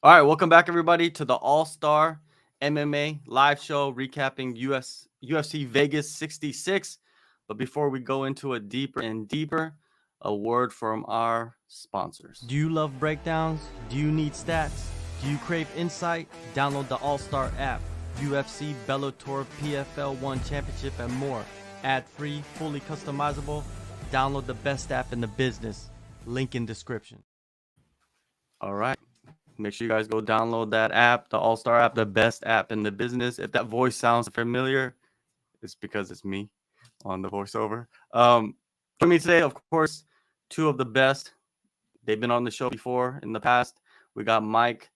All right, welcome back, everybody, to the All-Star MMA Live Show, recapping UFC Vegas 66. But before we go into it deeper, a word from our sponsors. Do you love breakdowns? Do you need stats? Do you crave insight? Download the All-Star app, UFC, Bellator, PFL 1 Championship, and more. Ad-free, fully customizable. Download the best app in the business. Link in description. All right. Make sure you guys go download that app, the All-Star app, the best app in the business. If that voice sounds familiar, it's because it's me on the voiceover. For me today, of course, two of the best. They've been on the show before in the past. We got Mike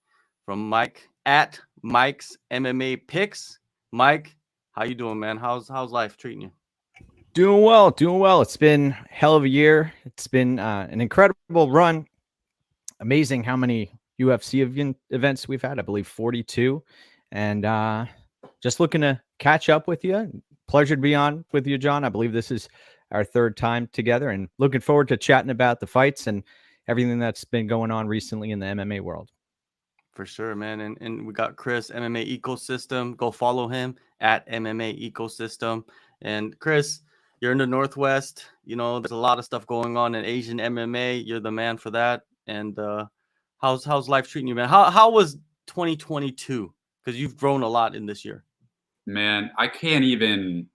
from Mike at Mike's MMA Picks. Mike, how you doing, man? How's life treating you? Doing well. It's been a hell of a year. It's been an incredible run. Amazing how many UFC events we've had. I believe 42. And just looking to catch up with you. Pleasure to be on with you, John. I believe this is our third time together, and looking forward to chatting about the fights and everything that's been going on recently in the MMA world. For sure, man. And we got Chris, MMA Ecosystem. Go follow him at MMA Ecosystem. And Chris, you're in the Northwest. You know, there's a lot of stuff going on in Asian MMA. You're the man for that. And how's life treating you, man? How was 2022? Because you've grown a lot in this year. Man, I can't even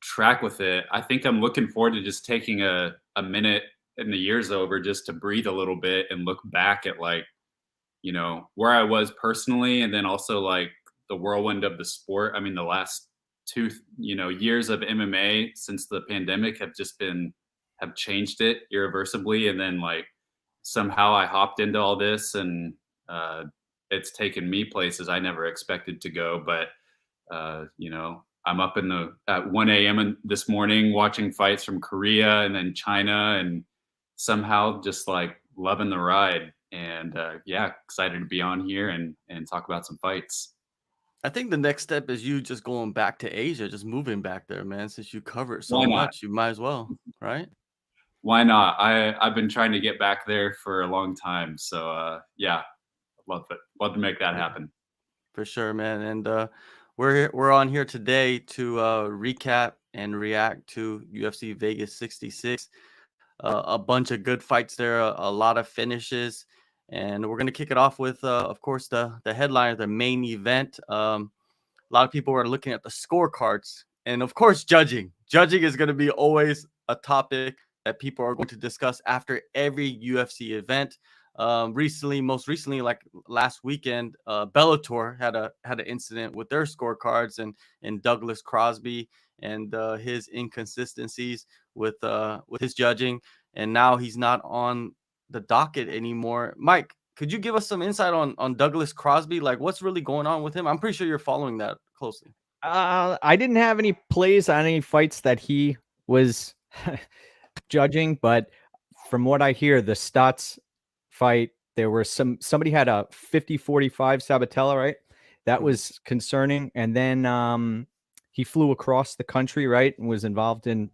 track with it. I think I'm looking forward to just taking a minute and the year's over just to breathe a little bit and look back at, like, you know, where I was personally, and then also like the whirlwind of the sport. I mean, the last two, years of MMA since the pandemic have changed it irreversibly. And then like somehow I hopped into all this, and it's taken me places I never expected to go. But I'm up at 1 a.m. this morning watching fights from Korea and then China, and somehow just like loving the ride. And excited to be on here and talk about some fights. I think the next step is you just going back to Asia, just moving back there, man. Since you cover it so much, you might as well, right? Why not? I've been trying to get back there for a long time. So love to make that happen. For sure, man. And we're on here today to recap and react to UFC Vegas 66. A bunch of good fights there, a lot of finishes. And we're going to kick it off with, of course, the headliner, the main event. A lot of people are looking at the scorecards. And, of course, judging. Judging is going to be always a topic that people are going to discuss after every UFC event. Most recently, like last weekend, Bellator had an incident with their scorecards and Douglas Crosby and his inconsistencies with his judging. And now he's not on the docket anymore. Mike, could you give us some insight on Douglas Crosby? Like, what's really going on with him? I'm pretty sure you're following that closely. I didn't have any plays on any fights that he was judging, but from what I hear, the Stotts fight, there were somebody had a 50-45 Sabatella, right? That was concerning. And then he flew across the country, right, and was involved in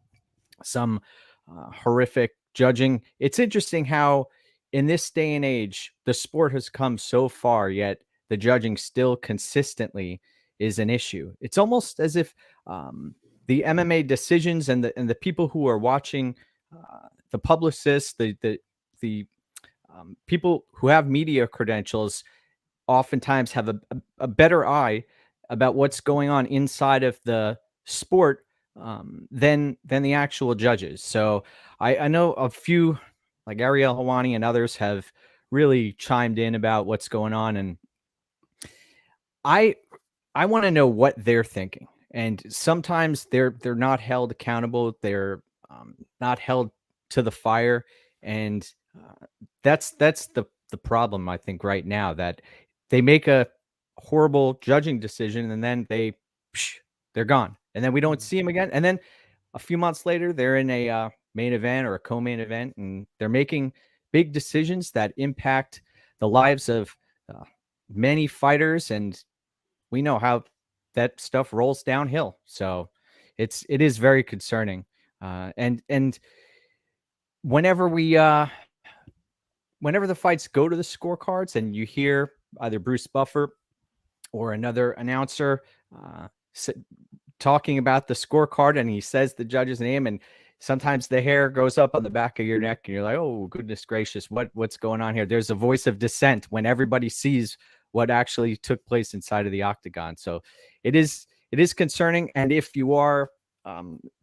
some horrific judging. It's interesting how in this day and age, the sport has come so far, yet the judging still consistently is an issue. It's almost as if the MMA decisions and the people who are watching, the publicists, the people who have media credentials, oftentimes have a better eye about what's going on inside of the sport than the actual judges. So I know a few, like Ariel Helwani and others, have really chimed in about what's going on, and I want to know what they're thinking. And sometimes they're not held accountable. They're not held to the fire, and that's the problem, I think, right now, that they make a horrible judging decision and then they're gone, and then we don't see them again. And then a few months later, they're in a main event or a co-main event, and they're making big decisions that impact the lives of many fighters, and we know how that stuff rolls downhill. So it is very concerning. And whenever the fights go to the scorecards and you hear either Bruce Buffer or another announcer talking about the scorecard, and he says the judge's name, and sometimes the hair goes up on the back of your neck and you're like, oh goodness gracious, what's going on here? There's a voice of dissent when everybody sees what actually took place inside of the octagon. So it is concerning. And if you are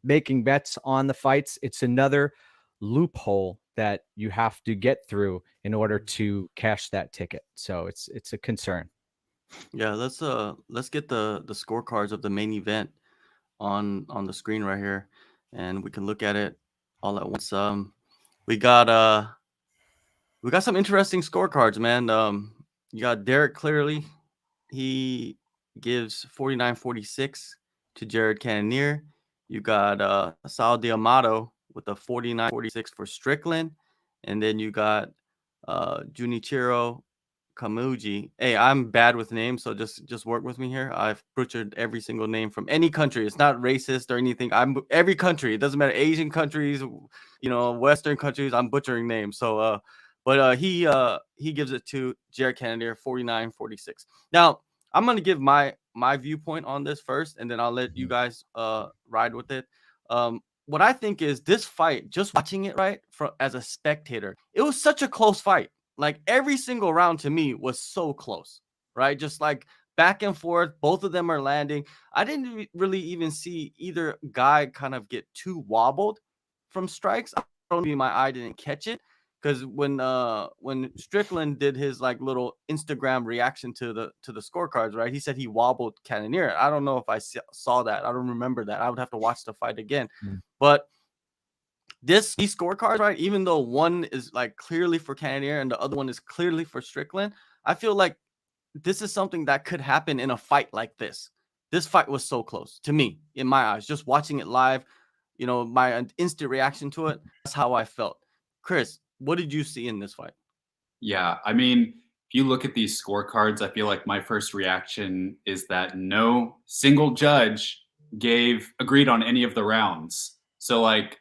making bets on the fights, it's another loophole that you have to get through in order to cash that ticket. So it's a concern. Yeah, let's get the scorecards of the main event on the screen right here, and we can look at it all at once. We got some interesting scorecards, man. You got Derek Clearly. He gives 49-46 to Jared Cannonier. You got Sal D'Amato with a 49-46 for Strickland, and then you got Junichiro Kamuji. Hey, I'm bad with names, so just work with me here. I've butchered every single name from any country. It's not racist or anything. I'm every country. It doesn't matter. Asian countries, Western countries. I'm butchering names. So, but he gives it to Jared Cannonier 49-46. Now, I'm gonna give my viewpoint on this first, and then I'll let you guys ride with it. What I think is this fight, just watching it as a spectator, it was such a close fight. Like every single round to me was so close, right? Just like back and forth. Both of them are landing. I didn't really even see either guy kind of get too wobbled from strikes. I don't know, my eye didn't catch it, because when Strickland did his like little Instagram reaction to the scorecards, right? He said he wobbled Cannonier. I don't know if I saw that. I don't remember that. I would have to watch the fight again. But these scorecards, right, even though one is like clearly for Cannonier and the other one is clearly for Strickland, I feel like this is something that could happen in a fight like this. This fight was so close to me, in my eyes, just watching it live. My instant reaction to it, that's how I felt. Chris, what did you see in this fight? Yeah, I mean, if you look at these scorecards, I feel like my first reaction is that no single judge agreed on any of the rounds. So like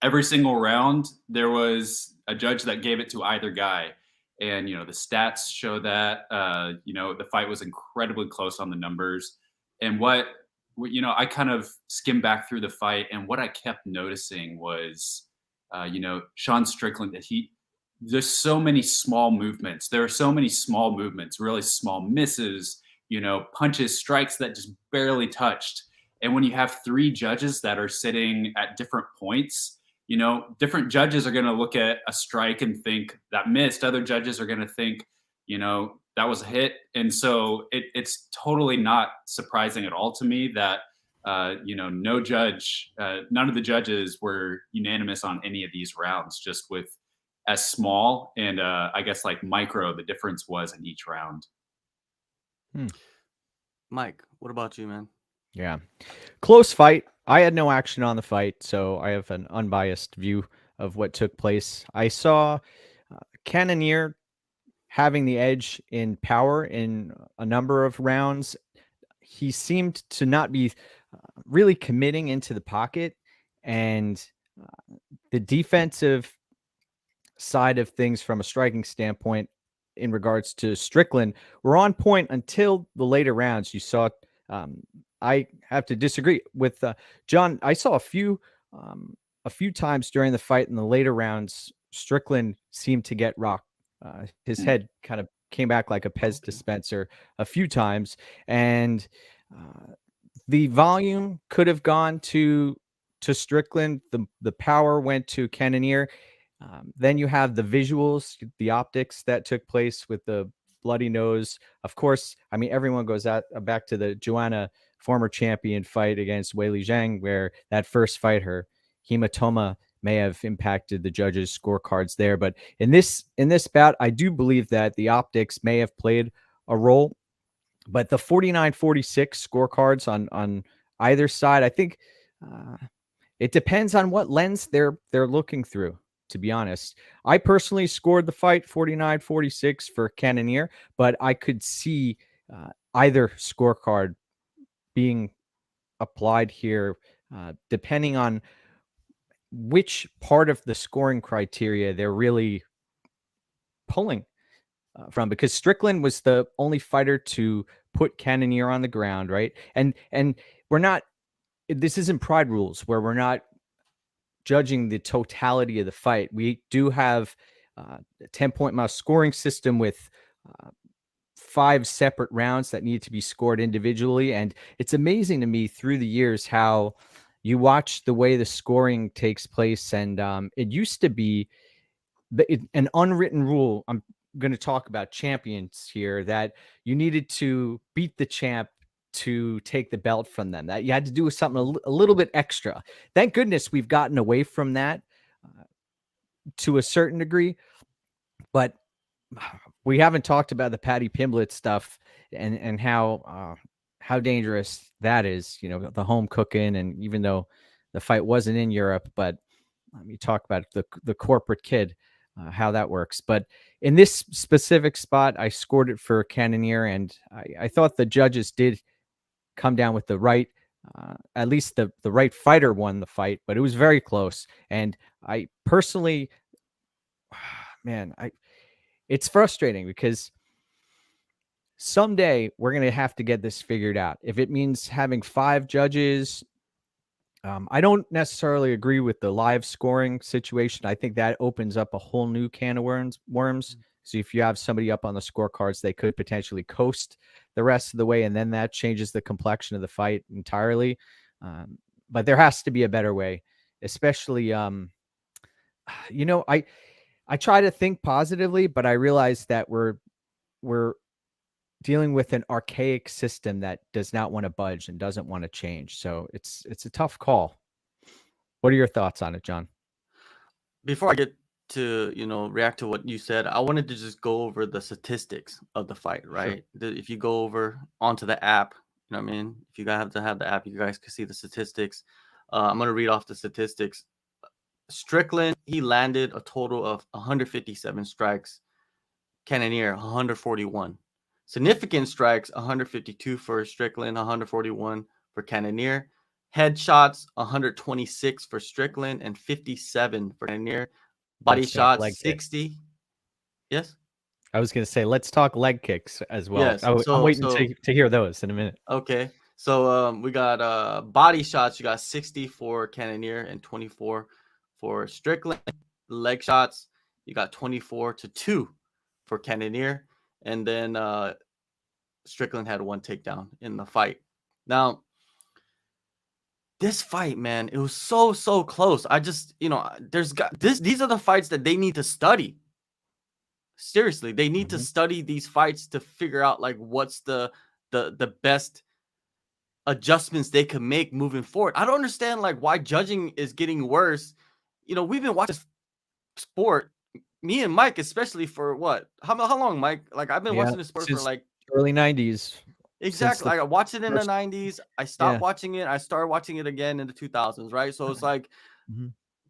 every single round, there was a judge that gave it to either guy. And, the stats show that, the fight was incredibly close on the numbers. And I kind of skimmed back through the fight, and what I kept noticing was, Sean Strickland, that there's so many small movements. There are so many small movements, really small misses, punches, strikes that just barely touched. And when you have three judges that are sitting at different points, different judges are going to look at a strike and think that missed. Other judges are going to think, that was a hit. And so it's totally not surprising at all to me that, no judge, none of the judges were unanimous on any of these rounds, just with as small and I guess like micro the difference was in each round. Mike, what about you, man? Yeah. Close fight. I had no action on the fight, so I have an unbiased view of what took place. I saw Cannonier having the edge in power in a number of rounds. He seemed to not be really committing into the pocket, and the defensive side of things from a striking standpoint in regards to Strickland were on point until the later rounds. You saw I have to disagree with John. I saw a few times during the fight in the later rounds, Strickland seemed to get rocked. His head kind of came back like a Pez dispenser a few times, and the volume could have gone to Strickland. The power went to Cannonier. Then you have the visuals, the optics that took place with the bloody nose. Of course, I mean, everyone goes back to the Joanna former champion fight against Weili Zhang, where that first fight, her hematoma may have impacted the judges' scorecards there. But in this bout, I do believe that the optics may have played a role. But the 49-46 scorecards on either side, I think it depends on what lens they're looking through. To be honest, I personally scored the fight 49-46 for Cannonier, but I could see either scorecard being applied here, depending on which part of the scoring criteria they're really pulling. from, because Strickland was the only fighter to put Cannonier on the ground, right? And we're not, this isn't Pride rules where we're not judging the totality of the fight. We do have a 10-point mouse scoring system with 5 separate rounds that need to be scored individually. And it's amazing to me through the years how you watch the way the scoring takes place. And it used to be an unwritten rule. I'm going to talk about champions here, that you needed to beat the champ to take the belt from them, that you had to do something a little bit extra. Thank goodness we've gotten away from that to a certain degree, but we haven't talked about the Paddy Pimblett stuff and how dangerous that is, you know, the home cooking. And even though the fight wasn't in Europe, but you talk about the corporate kid, how that works. But in this specific spot, I scored it for Cannonier, and I thought the judges did come down with the right, at least the right fighter won the fight, but it was very close. And I personally, man, it's frustrating because someday we're going to have to get this figured out. If it means having 5 judges, I don't necessarily agree with the live scoring situation. I think that opens up a whole new can of worms. So if you have somebody up on the scorecards, they could potentially coast the rest of the way, and then that changes the complexion of the fight entirely. But there has to be a better way, especially, you know, I try to think positively, but I realize that we're dealing with an archaic system that does not want to budge and doesn't want to change. So it's a tough call. What are your thoughts on it, John? Before I get to, you know, react to what you said, I wanted to just go over the statistics of the fight, right? Sure. If you go over onto the app, you know what I mean? If you guys have to have the app, you guys can see the statistics. I'm going to read off the statistics. Strickland, he landed a total of 157 strikes. Cannonier, 141. Significant strikes, 152 for Strickland, 141 for Cannonier. Headshots, 126 for Strickland and 57 for Cannonier. Body shots, 60. Kick. Yes? I was going to say, let's talk leg kicks as well. Yes. I'm waiting to hear those in a minute. Okay. So we got body shots. You got 60 for Cannonier and 24 for Strickland. Leg shots, you got 24-2 for Cannonier. And then Strickland had 1 takedown in the fight. Now, this fight, man, it was so close. I just, you know, these are the fights that they need to study. Seriously, they need to study these fights to figure out like what's the best adjustments they can make moving forward. I don't understand like why judging is getting worse. You know, we've been watching sport, me and Mike, especially for what? How long, Mike? Like I've been watching this sport for like early 90s. Exactly. I watched it in the 90s. I stopped watching it. I started watching it again in the 2000s, right? So it's like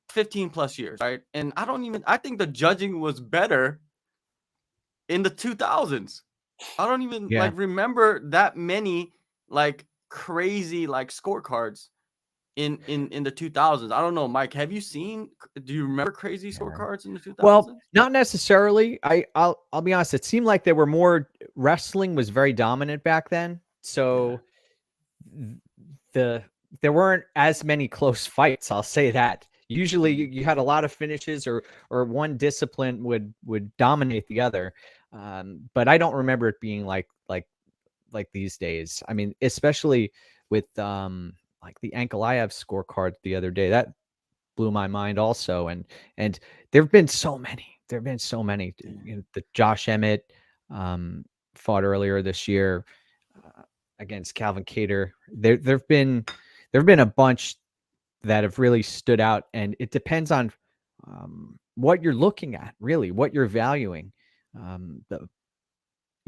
15 plus years, right? And I think the judging was better in the 2000s. I don't even like remember that many like crazy like scorecards in the 2000s. I don't know, Mike, do you remember crazy scorecards in the 2000s? Well, not necessarily. I'll be honest, it seemed like wrestling was very dominant back then. So there weren't as many close fights, I'll say that. Usually you had a lot of finishes or one discipline would dominate the other. But I don't remember it being like these days. I mean, especially with like the Ankalaev scorecard the other day, that blew my mind also. And there've been so many. You know, the Josh Emmett fought earlier this year against Calvin Kattar. There've been a bunch that have really stood out, and it depends on what you're looking at, really, what you're valuing. The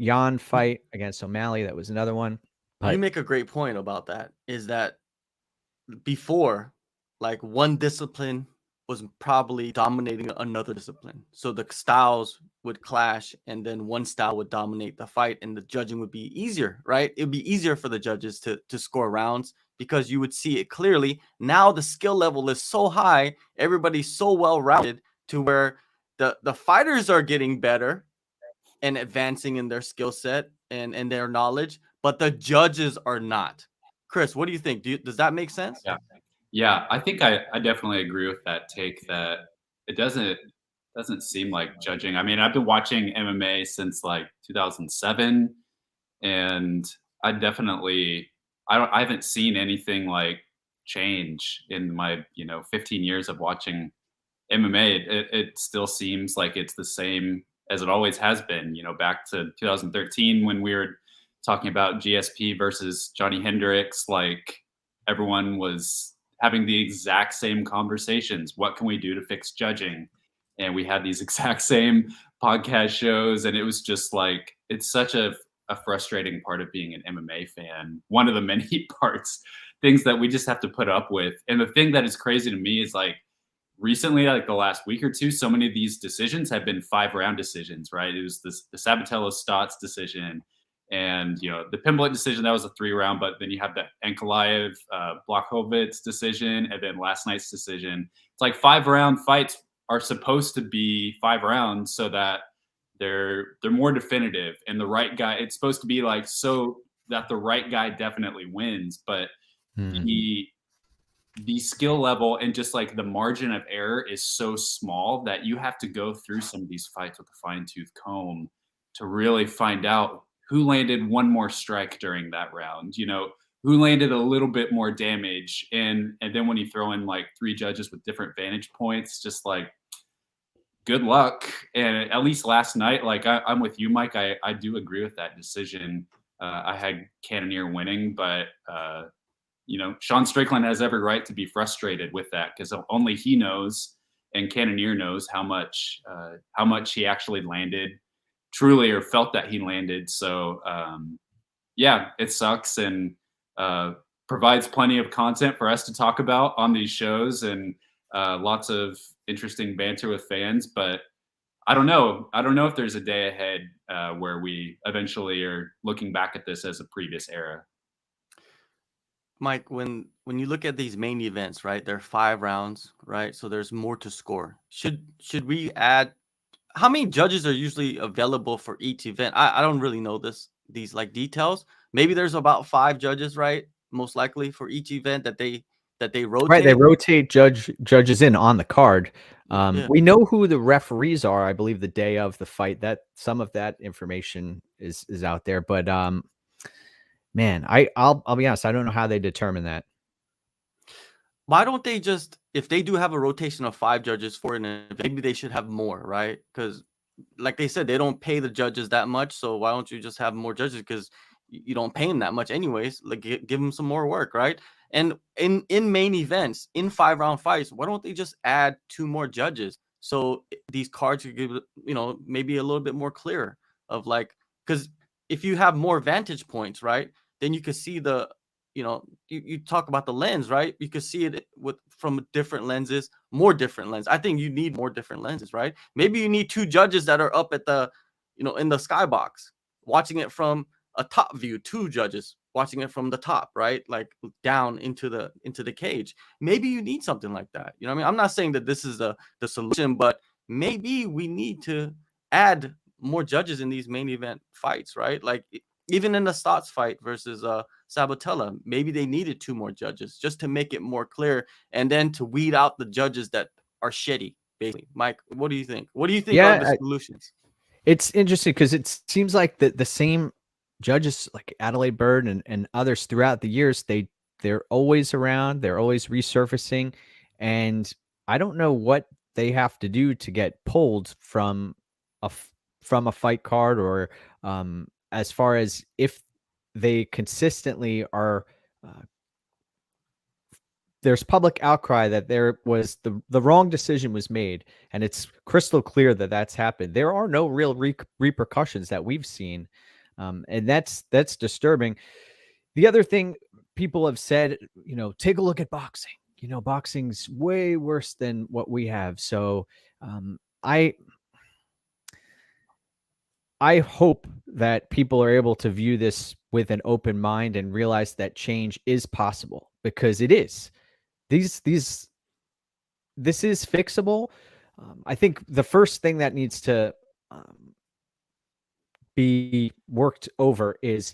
Hyon fight against O'Malley, that was another one. You make a great point about that, is that before, like one discipline was probably dominating another discipline. So the styles would clash and then one style would dominate the fight and the judging would be easier, right? It would be easier for the judges to score rounds because you would see it clearly. Now the skill level is so high, everybody's so well-rounded to where the fighters are getting better, and advancing in their skill set and their knowledge, but the judges are not. Chris, what do you think? Does that make sense? Yeah, I think I definitely agree with that take that it doesn't seem like judging. I mean, I've been watching MMA since like 2007, and I haven't seen anything like change in my 15 years of watching MMA. It still seems like it's the same as it always has been. Back to 2013 when we were talking about GSP versus Johnny Hendricks, like everyone was having the exact same conversations. What can we do to fix judging? And we had these exact same podcast shows, and it was just like it's such a frustrating part of being an MMA fan. One of the many things that we just have to put up with. And the thing that is crazy to me is like recently, like the last week or two, so many of these decisions have been 5-round decisions, right? It was the Sabatello Stotts decision, and the Pimblett decision, that was a 3-round, but then you have the Ankalaev Blachowicz decision, and then last night's decision. It's like 5-round fights are supposed to be 5 rounds so that they're more definitive, and the right guy, it's supposed to be like so that the right guy definitely wins, but the skill level and just like the margin of error is so small that you have to go through some of these fights with a fine-tooth comb to really find out who landed one more strike during that round, who landed a little bit more damage. And then when you throw in like 3 judges with different vantage points, just like good luck. And at least last night, like I'm with you, Mike. I do agree with that decision. I had Cannonier winning, but Sean Strickland has every right to be frustrated with that because only he knows, and Cannonier knows how much he actually landed truly, or felt that he landed. So yeah, it sucks, and provides plenty of content for us to talk about on these shows, and lots of interesting banter with fans. But I don't know if there's a day ahead where we eventually are looking back at this as a previous era. Mike, when you look at these main events, right, they're 5 rounds, right? So there's more to score. Should we add, how many judges are usually available for each event? I don't really know these like details. Maybe there's about 5 judges, right? Most likely for each event that they rotate. Right, they rotate judges in on the card. We know who the referees are, I believe, the day of the fight. That some of that information is out there, but man, I'll be honest, I don't know how they determine that. Why don't they just, if they do have a rotation of 5 judges for an event, maybe they should have more, right? Because like they said, they don't pay the judges that much. So why don't you just have more judges? Because you don't pay them that much anyways. Like give them some more work, right? And in main events, in 5-round fights, why don't they just add 2 more judges? So these cards could give, maybe a little bit more clear of like, because if you have more vantage points, right, then you could see you talk about the lens, right? You could see it from different lenses, more different lenses. I think you need more different lenses, right? Maybe you need 2 judges that are up at the, in the skybox, watching it from a top view, 2 judges watching it from the top, right? Like down into the cage. Maybe you need something like that. You know what I mean? I'm not saying that this is the solution, but maybe we need to add more judges in these main event fights, right? Like even in the Stotts fight versus Sabatella, maybe they needed 2 more judges just to make it more clear, and then to weed out the judges that are shitty, basically. Mike, what do you think? What do you think are the solutions? It's interesting because it seems like the same judges, like Adelaide Bird and others throughout the years, they're always around, they're always resurfacing, and I don't know what they have to do to get pulled from a fight card, or as far as if they consistently are there's public outcry that there was the wrong decision was made, and it's crystal clear that that's happened. There are no real repercussions that we've seen, and that's disturbing. The other thing people have said, take a look at boxing. Boxing's way worse than what we have. So I hope that people are able to view this with an open mind and realize that change is possible, because it is. This is fixable. I think the first thing that needs to be worked over is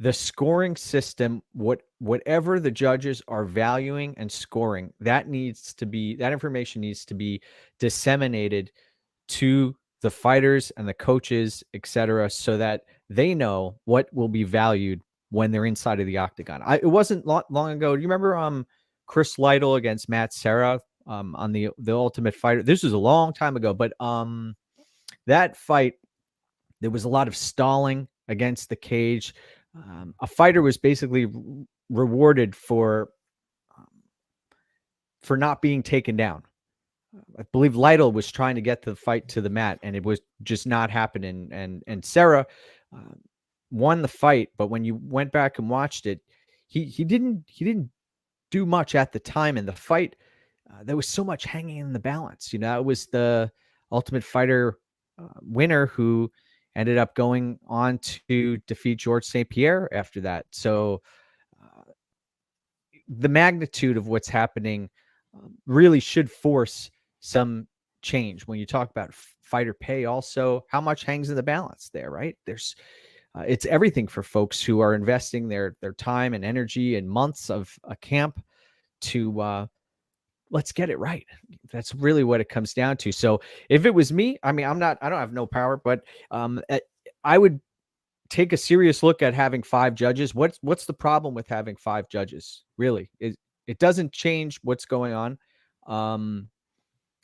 the scoring system. Whatever the judges are valuing and scoring, that information needs to be disseminated to the fighters and the coaches, etc., so that they know what will be valued when they're inside of the octagon. It wasn't long ago. Do you remember Chris Lytle against Matt Serra on the Ultimate Fighter? This was a long time ago, but that fight, there was a lot of stalling against the cage. A fighter was basically rewarded for not being taken down. I believe Lytle was trying to get the fight to the mat, and it was just not happening. And Serra won the fight, but when you went back and watched it, he didn't do much at the time in the fight. There was so much hanging in the balance. You know, it was the Ultimate Fighter winner who ended up going on to defeat Georges St-Pierre after that. So the magnitude of what's happening really should force some change. When you talk about fighter pay, also, how much hangs in the balance there, right? There's it's everything for folks who are investing their time and energy and months of a camp to let's get it right. That's really what it comes down to. So if it was me, I mean, I don't have no power, but I would take a serious look at having 5 judges. What's the problem with having 5 judges? Really, it doesn't change what's going on.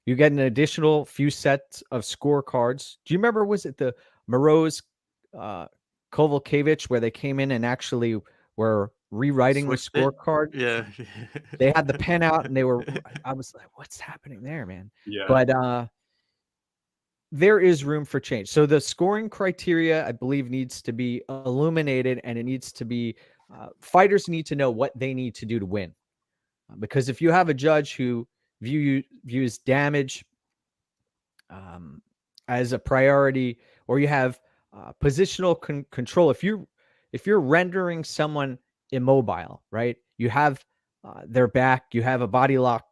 You get an additional few sets of scorecards. Do you remember, was it the Moroz Kovalevich, where they came in and actually were rewriting Switched the it? scorecard? Yeah. They had the pen out and I was like, what's happening there, man? Yeah. But there is room for change. So the scoring criteria, I believe, needs to be illuminated, and it needs to be fighters need to know what they need to do to win. Because if you have a judge who views damage as a priority, or you have positional control, if you're rendering someone immobile, right? You have their back, you have a body lock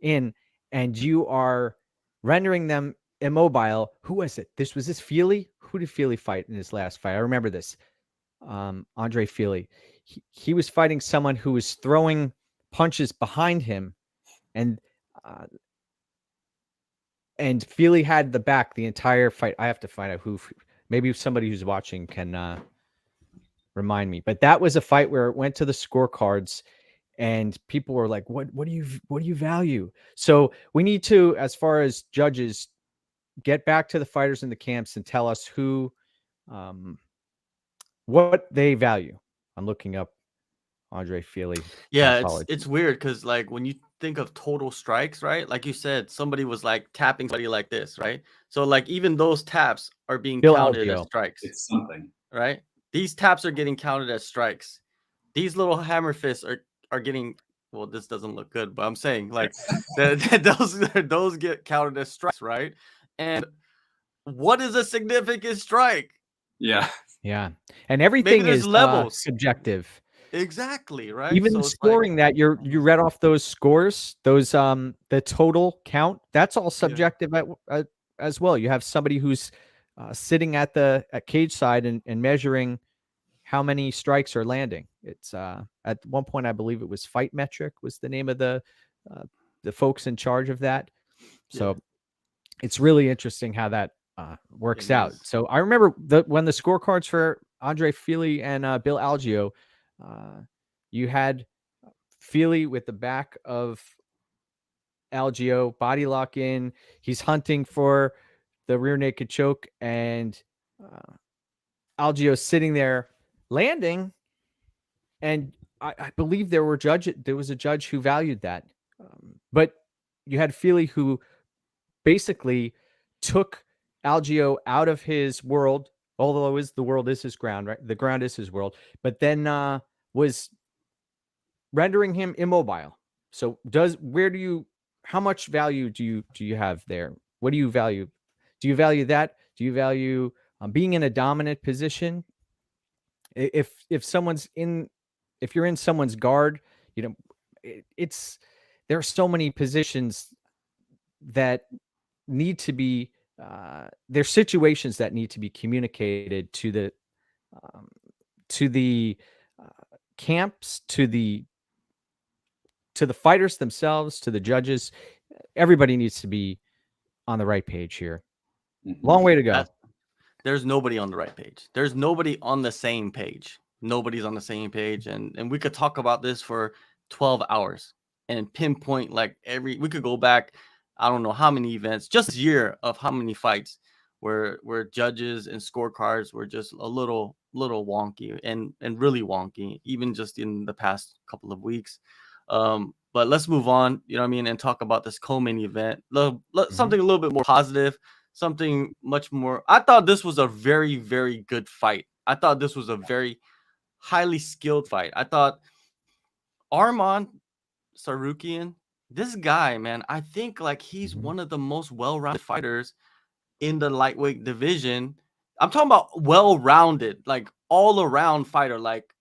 in, and you are rendering them immobile. Who was it? Was this Feely? Who did Feely fight in his last fight? I remember this. Andre Feely. He was fighting someone who was throwing punches behind him, and Feely had the back the entire fight. I have to find out who. Maybe somebody who's watching can remind me. But that was a fight where it went to the scorecards, and people were like, "What do you value?" So we need to, as far as judges, get back to the fighters in the camps and tell us who, what they value. I'm looking up Andre Feely. Yeah, it's weird because, like, when you think of total strikes, right? Like you said, somebody was like tapping somebody like this, right? So like even those taps are being Bill counted Algeo. as strikes, It's something. right? These taps are getting counted as strikes. These little hammer fists are getting. Well, this doesn't look good, but I'm saying like those get counted as strikes, right? And what is a significant strike? Yeah. Yeah, and everything there's is levels. subjective. Exactly, right? Even So it's scoring that you read off those scores, those the total count, that's all subjective as well. You have somebody who's sitting at cage side and measuring how many strikes are landing. It's at one point, I believe it was Fight Metric was the name of the folks in charge of that. So it's really interesting how that works out. So I remember when the scorecards for Andre Feely and Bill Algeo, you had Feely with the back of Algeo, body lock in. He's hunting for the rear naked choke, and Algeo sitting there landing. And I believe there was a judge who valued that. But you had Feely who basically took Algeo out of his world, although the world is his ground, right? The ground is his world, but then was rendering him immobile. So how much value do you have there? What do you value? Do you value that? Do you value being in a dominant position? If you're in someone's guard, you know, there are so many positions that need to be there's situations that need to be communicated to the camps, to the fighters themselves, to the judges. Everybody needs to be on the right page here. Long way to go. There's nobody on the right page. There's nobody on the same page. Nobody's on the same page. And we could talk about this for 12 hours and pinpoint like we could go back, I don't know how many events, just this year of how many fights where judges and scorecards were just a little wonky and really wonky, even just in the past couple of weeks. But let's move on, you know what I mean, and talk about this co-main event. Something a little bit more positive, something much more. I thought this was a very, very good fight. I thought this was a very highly skilled fight. I thought Arman Tsarukyan, this guy, man, I think like he's one of the most well-rounded fighters in the lightweight division. I'm talking about well-rounded, like all-around fighter, like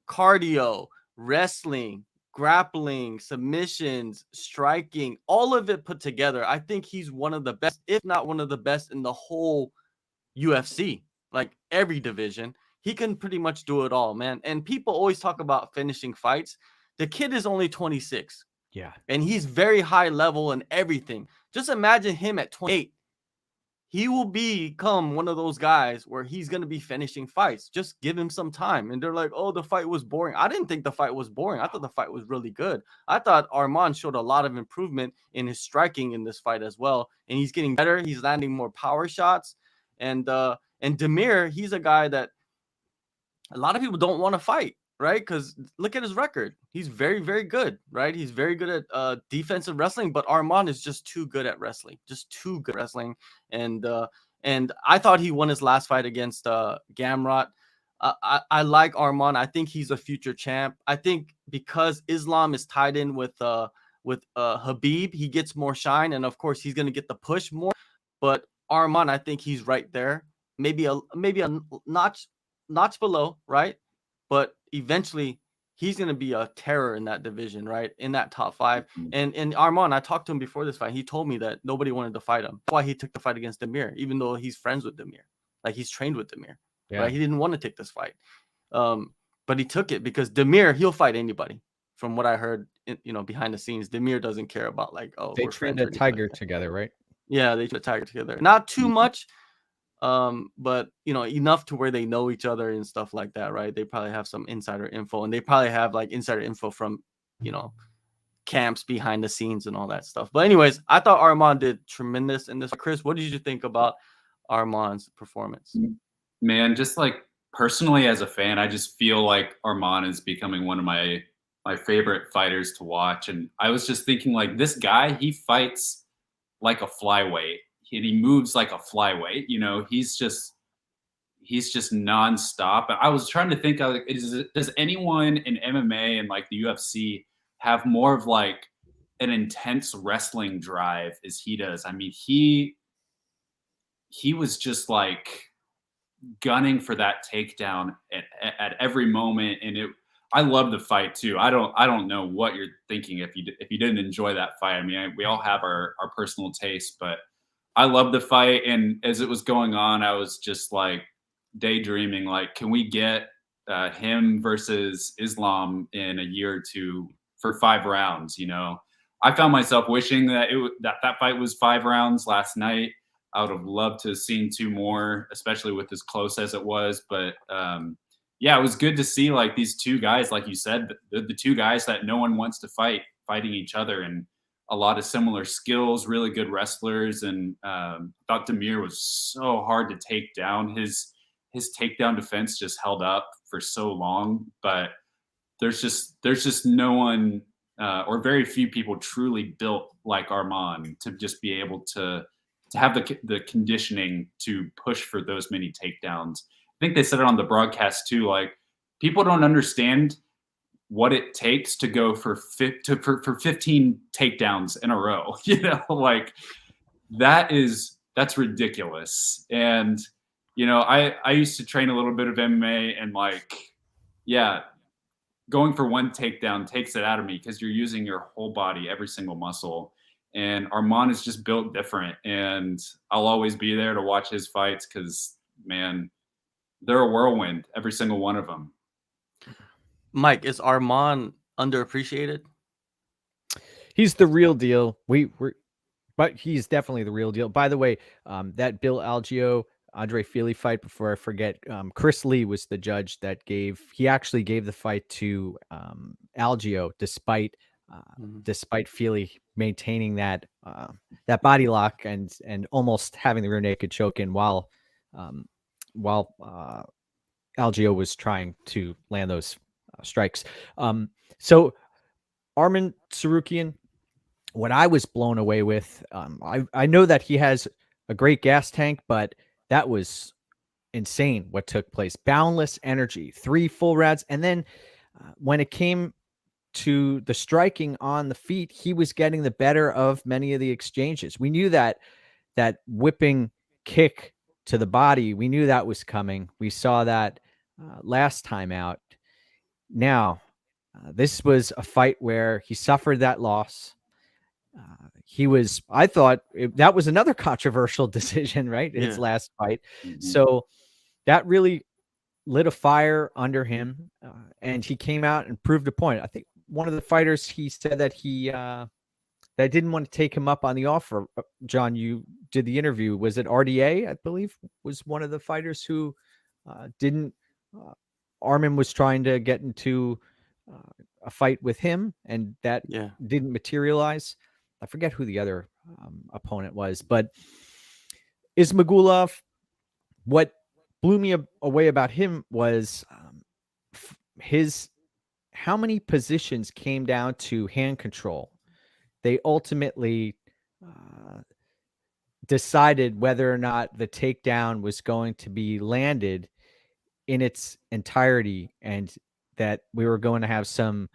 cardio, wrestling, grappling, submissions, striking, all of it put together. I think he's one of the best, if not one of the best in the whole UFC, like every division. He can pretty much do it all, man. And people always talk about finishing fights. The kid is only 26. Yeah. And he's very high level and everything. Just imagine him at 28. He will become one of those guys where he's going to be finishing fights. Just give him some time. And they're like, oh, the fight was boring. I didn't think the fight was boring. I thought the fight was really good. I thought Arman showed a lot of improvement in his striking in this fight as well. And he's getting better. He's landing more power shots. And Demir, he's a guy that a lot of people don't want to fight, right? Because look at his record. He's very, very good, right? He's very good at defensive wrestling, but Arman is just too good at wrestling, just too good at wrestling. And I thought he won his last fight against Gamrot. I like Arman. I think he's a future champ. I think because Islam is tied in with Habib, he gets more shine, and of course he's going to get the push more. But Arman, I think he's right there, maybe a notch below, right? But eventually he's going to be a terror in that division, right? In that top five. And Arman, I talked to him before this fight. He told me that nobody wanted to fight him. That's why he took the fight against Demir, even though he's friends with Demir. Like he's trained with Demir, right? He didn't want to take this fight. But he took it because Demir, he'll fight anybody. From what I heard, behind the scenes, Demir doesn't care about like, oh, they trained a tiger together, right? Yeah, they trained a tiger together. Not too much. But enough to where they know each other and stuff like that, right? They probably have some insider info, and they probably have like insider info from camps behind the scenes and all that stuff. But anyways, I thought Arman did tremendous in this. Chris, what did you think about Arman's performance? Man, just like personally as a fan, I just feel like Arman is becoming one of my favorite fighters to watch. And I was just thinking, like, this guy, he fights like a flyweight. And he moves like a flyweight. He's just nonstop. I was trying to think, does anyone in MMA and like the UFC have more of like an intense wrestling drive as he does? I mean, he was just like gunning for that takedown at every moment, and I love the fight too. I don't know what you're thinking if you didn't enjoy that fight. I mean, we all have our personal taste, but I love the fight. And as it was going on, I was just like daydreaming, like, can we get him versus Islam in a year or two for 5 rounds? I found myself wishing that that fight was 5 rounds last night. I would have loved to have seen 2 more, especially with as close as it was. But yeah, it was good to see like these 2 guys, like you said, the 2 guys that no one wants to fighting each other, and a lot of similar skills, really good wrestlers. And thought Demir was so hard to take down. His takedown defense just held up for so long, but there's just no one or very few people truly built like Arman to just be able to have the conditioning to push for those many takedowns. I think they said it on the broadcast too, like people don't understand what it takes to go for 15 takedowns in a row. Like that's ridiculous. And I used to train a little bit of MMA, and like, yeah, going for one takedown takes it out of me because you're using your whole body, every single muscle. And Arman is just built different. And I'll always be there to watch his fights because, man, they're a whirlwind, every single one of them. Mike, is Arman underappreciated? He's the real deal. But he's definitely the real deal. By the way, that Bill Algeo Andre Fili fight, before I forget, Chris Lee was the judge that actually gave the fight to Algeo, despite Fili maintaining that body lock and almost having the rear naked choke in while Algeo was trying to land those strikes. So Arman Tsarukyan, what I was blown away with, I know that he has a great gas tank, but that was insane what took place. Boundless energy, 3 full rounds. And then when it came to the striking on the feet, he was getting the better of many of the exchanges. We knew that whipping kick to the body, we knew that was coming. We saw that last time out. Now, this was a fight where he suffered that loss. I thought that was another controversial decision, right? His last fight. Mhm. So that really lit a fire under him. And he came out and proved a point. I think one of the fighters, he said that that didn't want to take him up on the offer. John, you did the interview. Was it RDA, I believe, was one of the fighters who didn't, Arman was trying to get into a fight with him, and that didn't materialize. I forget who the other opponent was, but Ismagulov, what blew me away about him was how many positions came down to hand control. They ultimately decided whether or not the takedown was going to be landed in its entirety, and that we were going to have some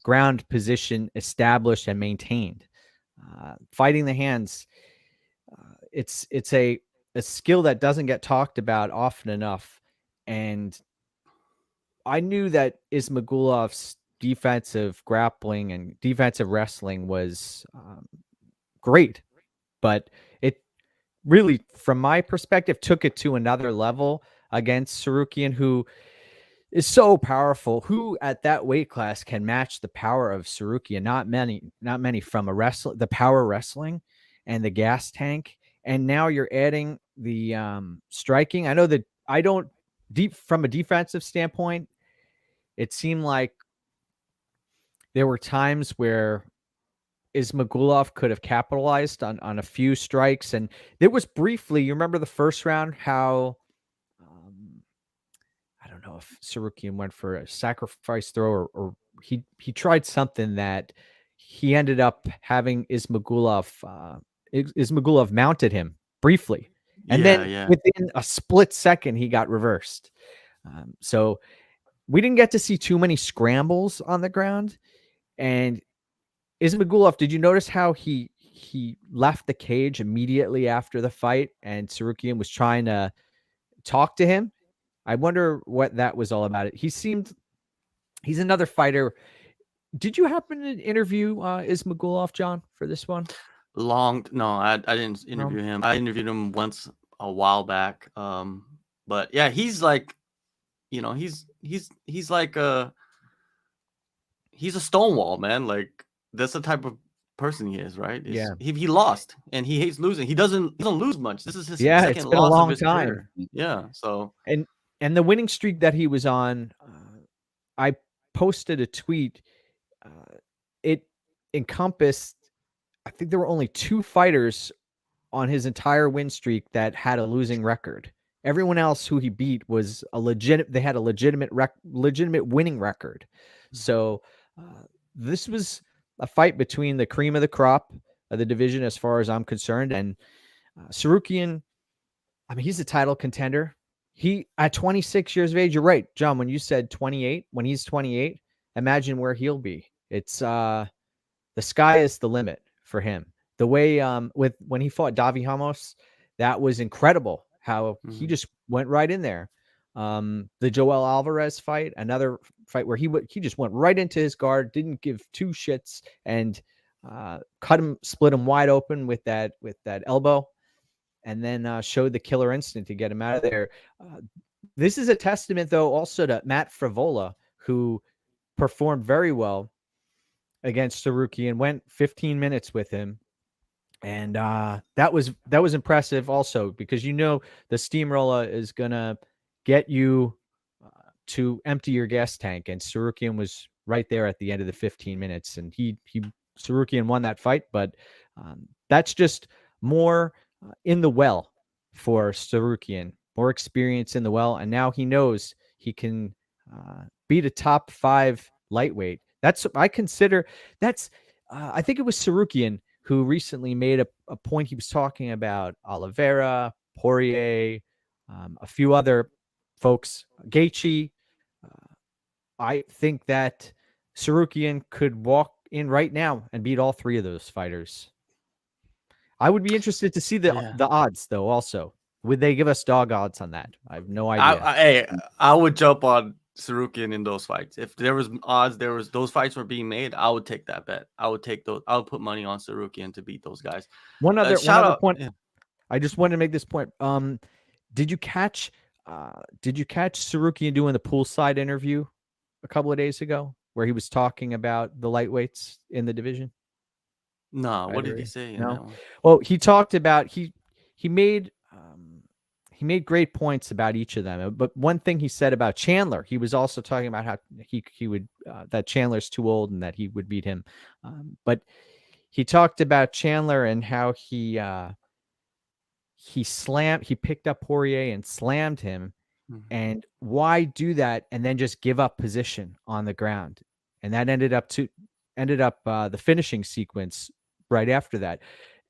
ground position established and maintained. Fighting the hands, it's a skill that doesn't get talked about often enough. And I knew that Ismagulov's defensive grappling and defensive wrestling was great, but it really, from my perspective, took it to another level against Tsarukyan, who is so powerful. Who at that weight class can match the power of Tsarukyan? Not many from the power wrestling and the gas tank. And now you're adding the striking. I know that from a defensive standpoint, it seemed like there were times where Ismagulov could have capitalized on a few strikes. And there was briefly, you remember the first round, how I don't know if Tsarukyan went for a sacrifice throw or he tried something that he ended up having Ismagulov mounted him briefly. And then within a split second, he got reversed. So we didn't get to see too many scrambles on the ground. And Ismagulov, did you notice how he left the cage immediately after the fight and Tsarukyan was trying to talk to him? I wonder what that was all about. He's another fighter. Did you happen to interview Ismagulov, John, for this one? No, I didn't interview him. I interviewed him once a while back. But yeah, he's like, he's like he's a stonewall, man. Like, that's the type of person he is, right? He lost and he hates losing. He doesn't lose much. This is his second it's been loss a long of his time. career. Yeah. So and the winning streak that he was on, I posted a tweet. It encompassed, I think there were only 2 fighters on his entire win streak that had a losing record. Everyone else who he beat was they had a legitimate winning record. So this was a fight between the cream of the crop of the division, as far as I'm concerned. And Tsarukyan, I mean, he's a title contender. He, at 26 years of age, you're right, John, when you said 28, when he's 28, imagine where he'll be. It's the sky is the limit for him. The way when he fought Davi Ramos, that was incredible how he just went right in there. The Joel Alvarez fight, another fight where he just went right into his guard, didn't give 2 shits, and split him wide open with that elbow, and then showed the killer instinct to get him out of there. This is a testament, though, also to Matt Frivola, who performed very well against Tsarukyan, went 15 minutes with him. And that was impressive also, because the steamroller is going to get you to empty your gas tank. And Tsarukyan was right there at the end of the 15 minutes. And Tsarukyan won that fight, but that's just more in the well for Tsarukyan, more experience in the well. And now he knows he can beat a top 5 lightweight. I think it was Tsarukyan who recently made a point. He was talking about Oliveira, Poirier, a few other folks, Gaethje. I think that Tsarukyan could walk in right now and beat all 3 of those fighters. I would be interested to see the odds, though. Also, would they give us dog odds on that? I have no idea. I would jump on Tsarukyan in those fights. If there was odds, those fights were being made, I would take that bet. I would take those. I would put money on Tsarukyan to beat those guys. One other point. Yeah. I just wanted to make this point. Did you catch Tsarukyan doing the poolside interview a couple of days ago, where he was talking about the lightweights in the division? No, what did he say? No. Well, he talked about he made great points about each of them. But one thing he said about Chandler, he was also talking about how he would that Chandler's too old and that he would beat him. But he talked about Chandler and how he picked up Poirier and slammed him. And why do that and then just give up position on the ground? And that ended up the finishing sequence right after that.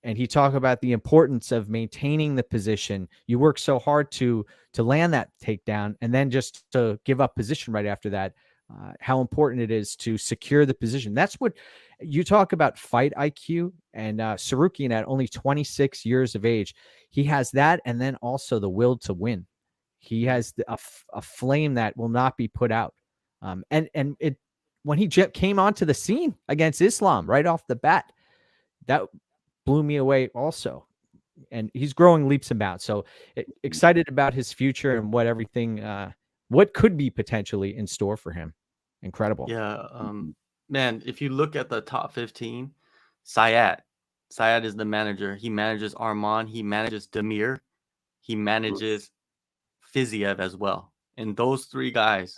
And he talked about the importance of maintaining the position. You work so hard to land that takedown, and then just to give up position right after that. How important it is to secure the position. That's what you talk about, fight IQ. And Tsarukyan, at only 26 years of age, he has that, and then also the will to win. He has a flame that will not be put out. When he came onto the scene against Islam right off the bat, that blew me away also. And he's growing leaps and bounds. So excited about his future and what could be potentially in store for him. Incredible. Yeah. Man, if you look at the top 15, Syed is the manager. He manages Arman. He manages Demir. He manages Fiziev as well. And those 3 guys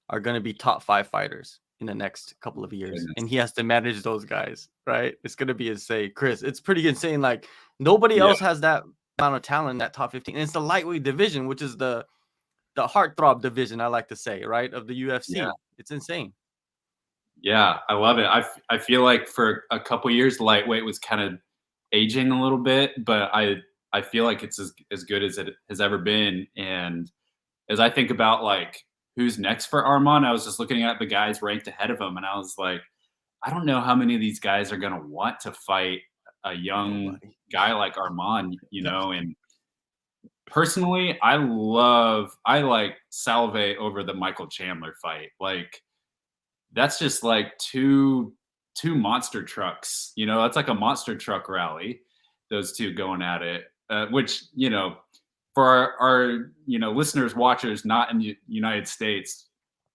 are going to be top 5 fighters in the next couple of years. And he has to manage those guys, right? It's going to be insane. Chris, it's pretty insane. Like, nobody else has that amount of talent in that top 15. And it's the lightweight division, which is the heartthrob division, I like to say, right, of the UFC. Yeah. It's insane. Yeah, I love it. I feel like for a couple years, lightweight was kind of aging a little bit, but I feel like it's as good as it has ever been. And as I think about, like, who's next for Arman, I was just looking at the guys ranked ahead of him, and I was like, I don't know how many of these guys are going to want to fight a young guy like Arman, and personally, I like salivate over the Michael Chandler fight. Like, that's just like two monster trucks, that's like a monster truck rally, those two going at it, which, for our listeners, watchers not in the United States,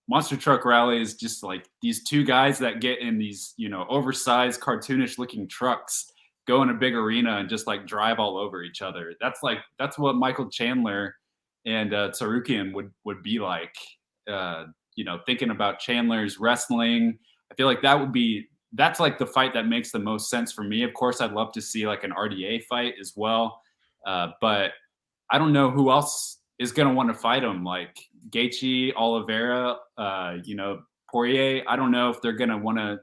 monster truck rally is just like these 2 guys that get in these, oversized, cartoonish looking trucks, go in a big arena and just like drive all over each other. That's what Michael Chandler and Tsarukyan would be like. Thinking about Chandler's wrestling, I feel like that's like the fight that makes the most sense for me. Of course, I'd love to see like an RDA fight as well, but I don't know who else is going to want to fight him, like Gaethje, Oliveira, Poirier. I don't know if they're going to want to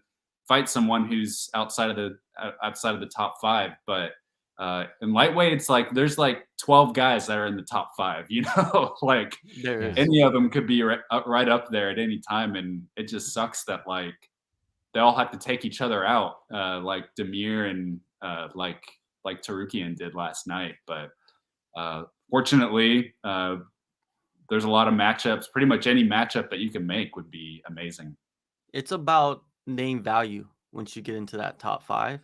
fight someone who's outside of the top 5. But in lightweight, it's like there's like 12 guys that are in the top 5. Like any of them could be right up there at any time, and it just sucks that like they all have to take each other out, like Demir and like Tsarukyan did last night. But fortunately, there's a lot of matchups. Pretty much any matchup that you can make would be amazing. It's about name value once you get into that top 5.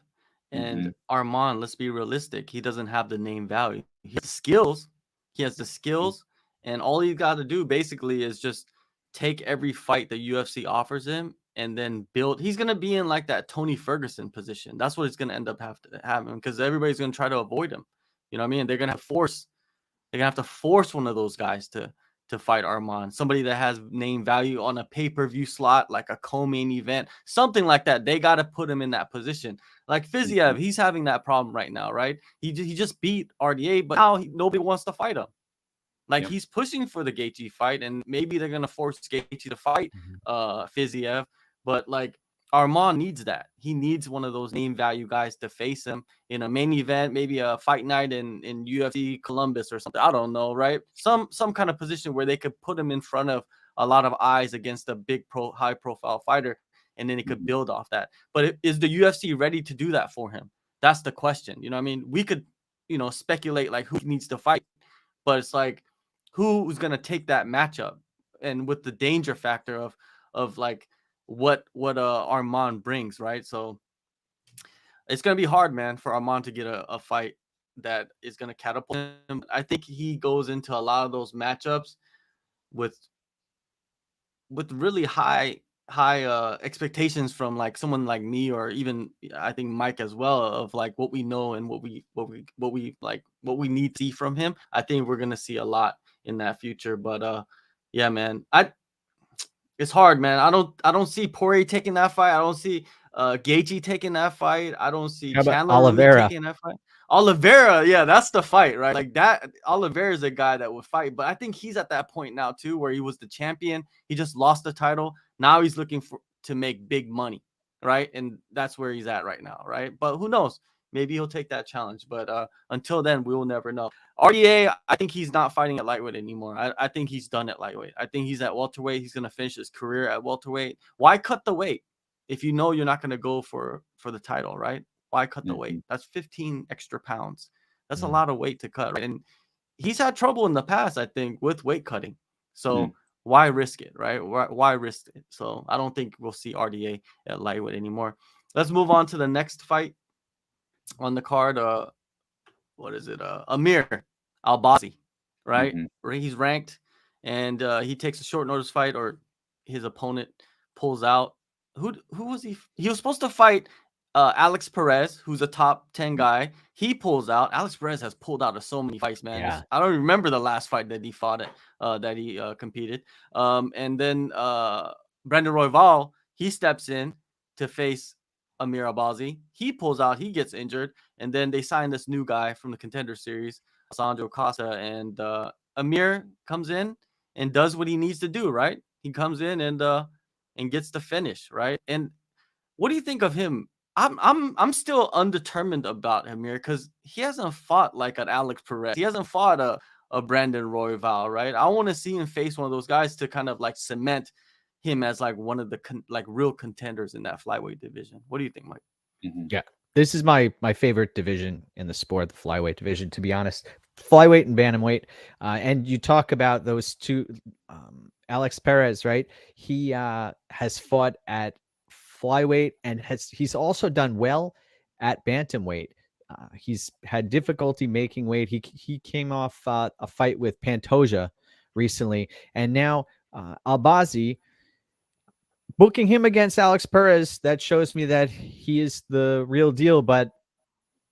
And Arman, let's be realistic, he doesn't have the name value. He has the skills. He has the skills, and all he's got to do basically is just take every fight the UFC offers him and then build. He's gonna be in like that Tony Ferguson position. That's what he's gonna end up having because everybody's gonna try to avoid him. You know what I mean? They're gonna have to force one of those guys to fight Arman, somebody that has name value on a pay-per-view slot, like a co-main event, something like that. They got to put him in that position. Like Fiziev, he's having that problem right now, right? He just beat RDA, but now nobody wants to fight him. Like he's pushing for the Gaethje fight, and maybe they're gonna force Gaethje to fight Fiziev, but like Arman needs that. He needs one of those name value guys to face him in a main event, maybe a fight night in UFC Columbus or something. I don't know, right? Some kind of position where they could put him in front of a lot of eyes against a big high profile fighter, and then he could build off that. But is the UFC ready to do that for him? That's the question. You know what I mean? We could, speculate like who needs to fight, but it's like who's gonna take that matchup, and with the danger factor of like what Arman brings, right? So it's gonna be hard, man, for Arman to get a fight that is gonna catapult him. I think he goes into a lot of those matchups with really high expectations from like someone like me, or even I think Mike as well, of like what we know and what we need to see from him. I think we're gonna see a lot in that future. But yeah, man, it's hard, man. I don't see Poirier taking that fight. I don't see Gaethje taking that fight. I don't see Chandler really taking that fight. Oliveira, yeah, that's the fight, right? Like that. Oliveira is a guy that would fight, but I think he's at that point now too, where he was the champion. He just lost the title. Now he's looking to make big money, right? And that's where he's at right now, right? But who knows? Maybe he'll take that challenge. But until then, we will never know. RDA, I think he's not fighting at lightweight anymore. I think he's done at lightweight. I think he's at welterweight. He's going to finish his career at welterweight. Why cut the weight if you know you're not going to go for the title, right? Why cut the weight? That's 15 extra pounds. That's a lot of weight to cut, right? And he's had trouble in the past, I think, with weight cutting. So why risk it, right? Why risk it? So I don't think we'll see RDA at lightweight anymore. Let's move on to the next fight on the card. What is it? Amir Albazi, right? He's ranked, and he takes a short notice fight, or his opponent pulls out. Who was he? He was supposed to fight Alex Perez, who's a top 10 guy. He pulls out. Alex Perez has pulled out of so many fights, man. Yeah. I don't remember the last fight that he fought that he competed. And then Brandon Royval, he steps in to face Amir Albazi. He pulls out. He gets injured. And then they sign this new guy from the Contender Series, Sandro Costa. And Amir comes in and does what he needs to do, right? He comes in and gets the finish, right? And what do you think of him? I'm still undetermined about Amir because he hasn't fought like an Alex Perez. He hasn't fought a Brandon Royval, right? I want to see him face one of those guys to kind of like cement him as like one of the real contenders in that flyweight division. What do you think, Mike? Yeah, this is my favorite division in the sport, the flyweight division, to be honest. Flyweight and bantamweight. And you talk about those two, Alex Perez, right? He has fought at flyweight and he's also done well at bantamweight. He's had difficulty making weight. He came off a fight with Pantoja recently, and now Albazi, booking him against Alex Perez, that shows me that he is the real deal. But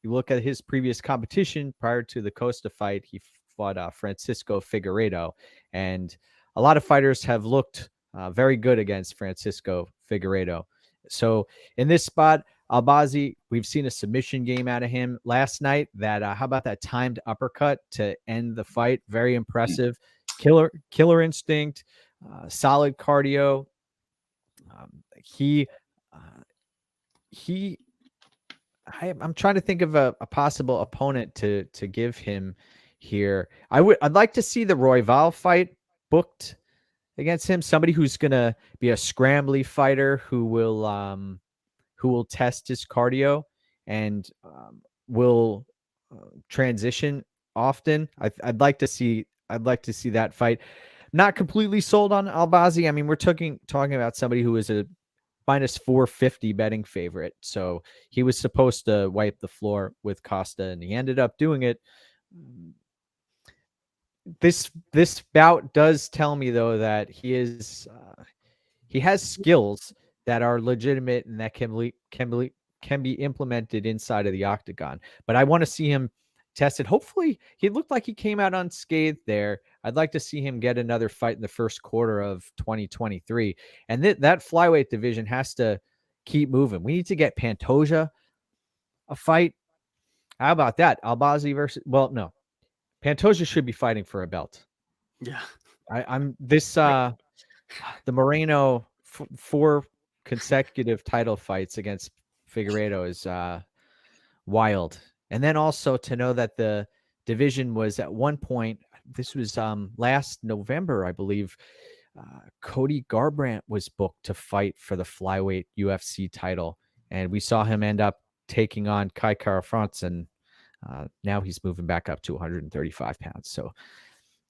you look at his previous competition prior to the Costa fight, he fought Francisco Figueiredo, and a lot of fighters have looked very good against Francisco Figueiredo. So in this spot, Albazi, we've seen a submission game out of him last night. That how about that timed uppercut to end the fight? Very impressive. Killer instinct, solid cardio. I'm trying to think of a possible opponent to give him here. I'd like to see the Royval fight booked against him. Somebody who's gonna be a scrambly fighter who will test his cardio and will transition often. I'd like to see that fight. Not completely sold on Albazi. I mean, we're talking about somebody who is a minus 450 betting favorite. So he was supposed to wipe the floor with Costa, and he ended up doing it. This bout does tell me, though, that he has skills that are legitimate and that can be implemented inside of the octagon. But I want to see him tested. Hopefully, he looked like he came out unscathed there. I'd like to see him get another fight in the first quarter of 2023. And that flyweight division has to keep moving. We need to get Pantoja a fight. How about that? Albazi versus, well, no. Pantoja should be fighting for a belt. Yeah. I'm this the Moreno 4 consecutive title fights against Figueiredo is wild. And then also to know that the division was at one point, this was last November, I believe, Cody Garbrandt was booked to fight for the flyweight UFC title, and we saw him end up taking on Kai Kara-France, and now he's moving back up to 135 pounds. So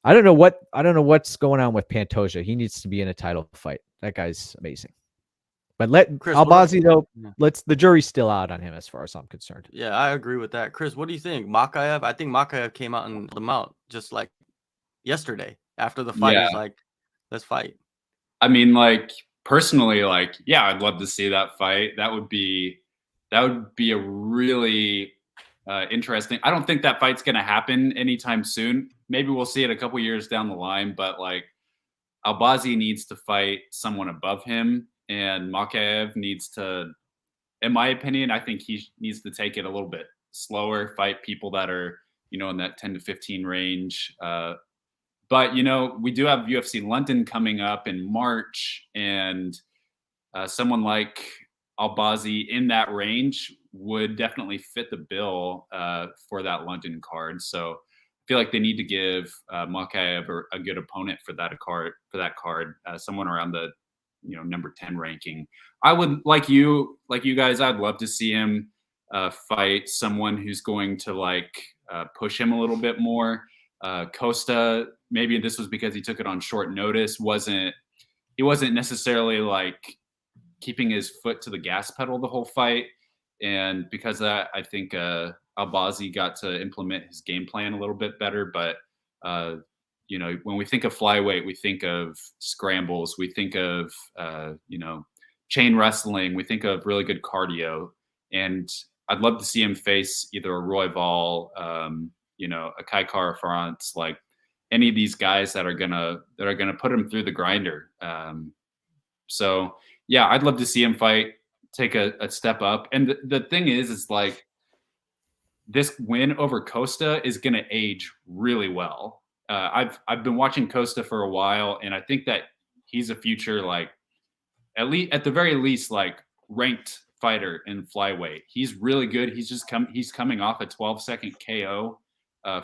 I don't know what's going on with Pantoja. He needs to be in a title fight. That guy's amazing. But Chris, Albazi, though, the jury's still out on him as far as I'm concerned. Yeah, I agree with that. Chris, what do you think? Makayev? I think Makayev came out and held him out just like yesterday after the fight. Yeah. He's like, let's fight. I mean, like, personally, like, yeah, I'd love to see that fight. That would be a really interesting. I don't think that fight's going to happen anytime soon. Maybe we'll see it a couple years down the line, but like Albazi needs to fight someone above him, and Makayev needs to, in my opinion, I think he needs to take it a little bit slower, fight people that are, in that 10 to 15 range. But, we do have UFC London coming up in March, and someone like Albazi in that range would definitely fit the bill for that London card. So I feel like they need to give Makayev a good opponent for that card, someone around the number 10 ranking. I would like you guys. I'd love to see him fight someone who's going to push him a little bit more. Costa, maybe this was because he took it on short notice. He wasn't necessarily keeping his foot to the gas pedal the whole fight, and because of that, I think Albazi got to implement his game plan a little bit better. But when we think of flyweight, we think of scrambles, we think of chain wrestling, we think of really good cardio, and I'd love to see him face either a Royval, a Kai Kara-France, like any of these guys that are gonna put him through the grinder. So yeah, I'd love to see him fight, take a step up. And the thing is like this win over Costa is gonna age really well. I've been watching Costa for a while, and I think that he's a future, at the very least, ranked fighter in flyweight. He's really good. He's coming off a 12-second KO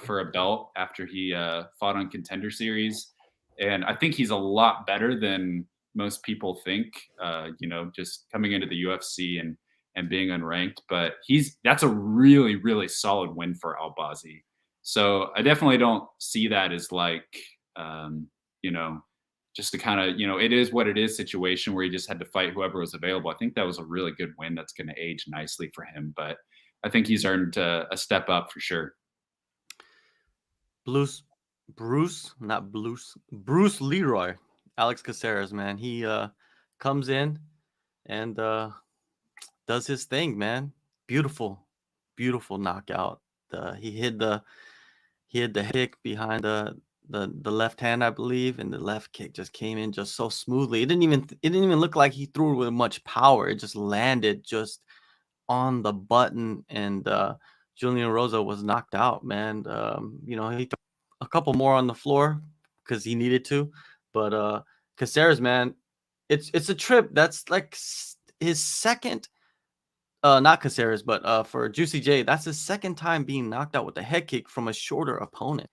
for a belt after he fought on Contender Series, and I think he's a lot better than most people think. Just coming into the UFC and being unranked, but that's a really, really solid win for Albazi. So I definitely don't see that as just to kind of, it is what it is situation where he just had to fight whoever was available. I think that was a really good win that's going to age nicely for him, but I think he's earned a step up for sure. Bruce Leroy, Alex Caceres, man. He comes in and does his thing, man. Beautiful knockout. He hid the kick behind the left hand, I believe, and the left kick just came in just so smoothly. It didn't even look like he threw it with much power. It just landed just on the button, and Julian Rosa was knocked out, man. He took a couple more on the floor because he needed to, but Caceres, man, it's a trip. That's like his second. Not Caceres, but for Juicy J, that's his second time being knocked out with a head kick from a shorter opponent.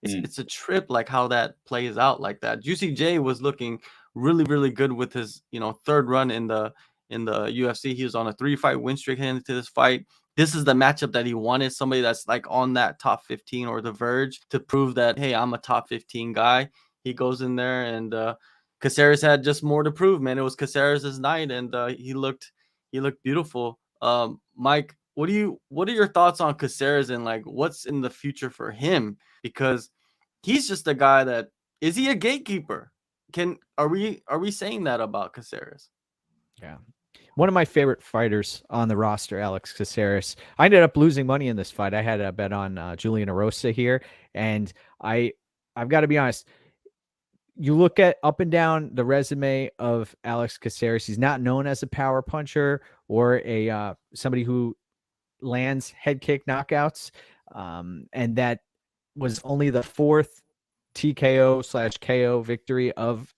It's a trip, like how that plays out like that. Juicy J was looking really, really good with his third run in the UFC. He was on a 3-fight win streak heading into this fight. This is the matchup that he wanted, somebody that's on that top 15 or the verge to prove that, hey, I'm a top 15 guy. He goes in there and Caceres had just more to prove, man. It was Caceres' night, and he looked beautiful. Mike, what are your thoughts on Caceres and like what's in the future for him? Because he's just a guy that is he a gatekeeper? Are we saying that about Caceres? Yeah. One of my favorite fighters on the roster, Alex Caceres. I ended up losing money in this fight. I had a bet on Julian Erosa here, and I've got to be honest. You look at up and down the resume of Alex Caceres. He's not known as a power puncher or a somebody who lands head kick knockouts, and that was only the fourth TKO/KO victory of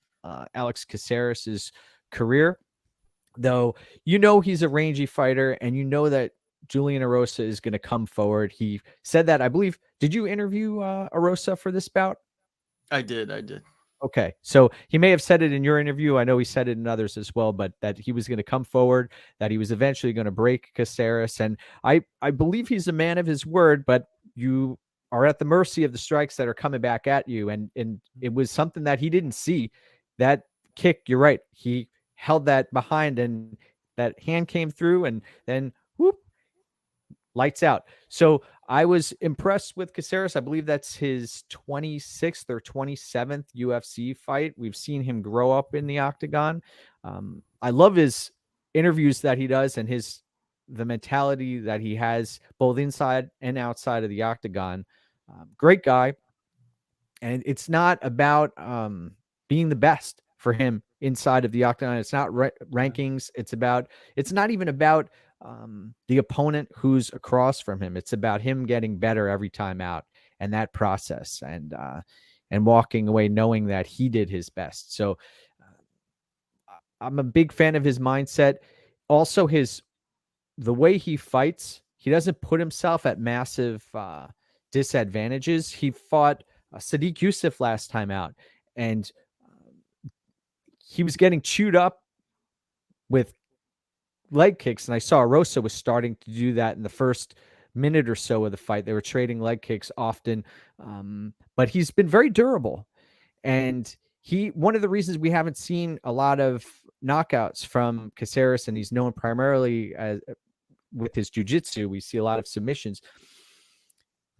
Alex Caceres' career. Though he's a rangy fighter, and that Julian Erosa is going to come forward. He said that, I believe. Did you interview Erosa for this bout? I did. Okay, so he may have said it in your interview. I know he said it in others as well, but that he was going to come forward, that he was eventually going to break Caceres, and I believe he's a man of his word. But you are at the mercy of the strikes that are coming back at you, and it was something that he didn't see. That kick, you're right. He held that behind, and that hand came through, and then whoop, lights out. So I was impressed with Caceres. I believe that's his 26th or 27th UFC fight. We've seen him grow up in the octagon. I love his interviews that he does, and the mentality that he has both inside and outside of the octagon. Great guy. And it's not about being the best for him inside of the octagon. It's not rankings. It's not even about the opponent who's across from him. It's about him getting better every time out, and that process, and walking away knowing that he did his best. So I'm a big fan of his mindset. Also, the way he fights, he doesn't put himself at massive disadvantages. He fought Sadiq Youssef last time out, and he was getting chewed up with leg kicks, and I saw Erosa was starting to do that in the first minute or so of the fight. They were trading leg kicks often, but he's been very durable. And one of the reasons we haven't seen a lot of knockouts from Caceres, and he's known primarily with his jiu-jitsu, we see a lot of submissions.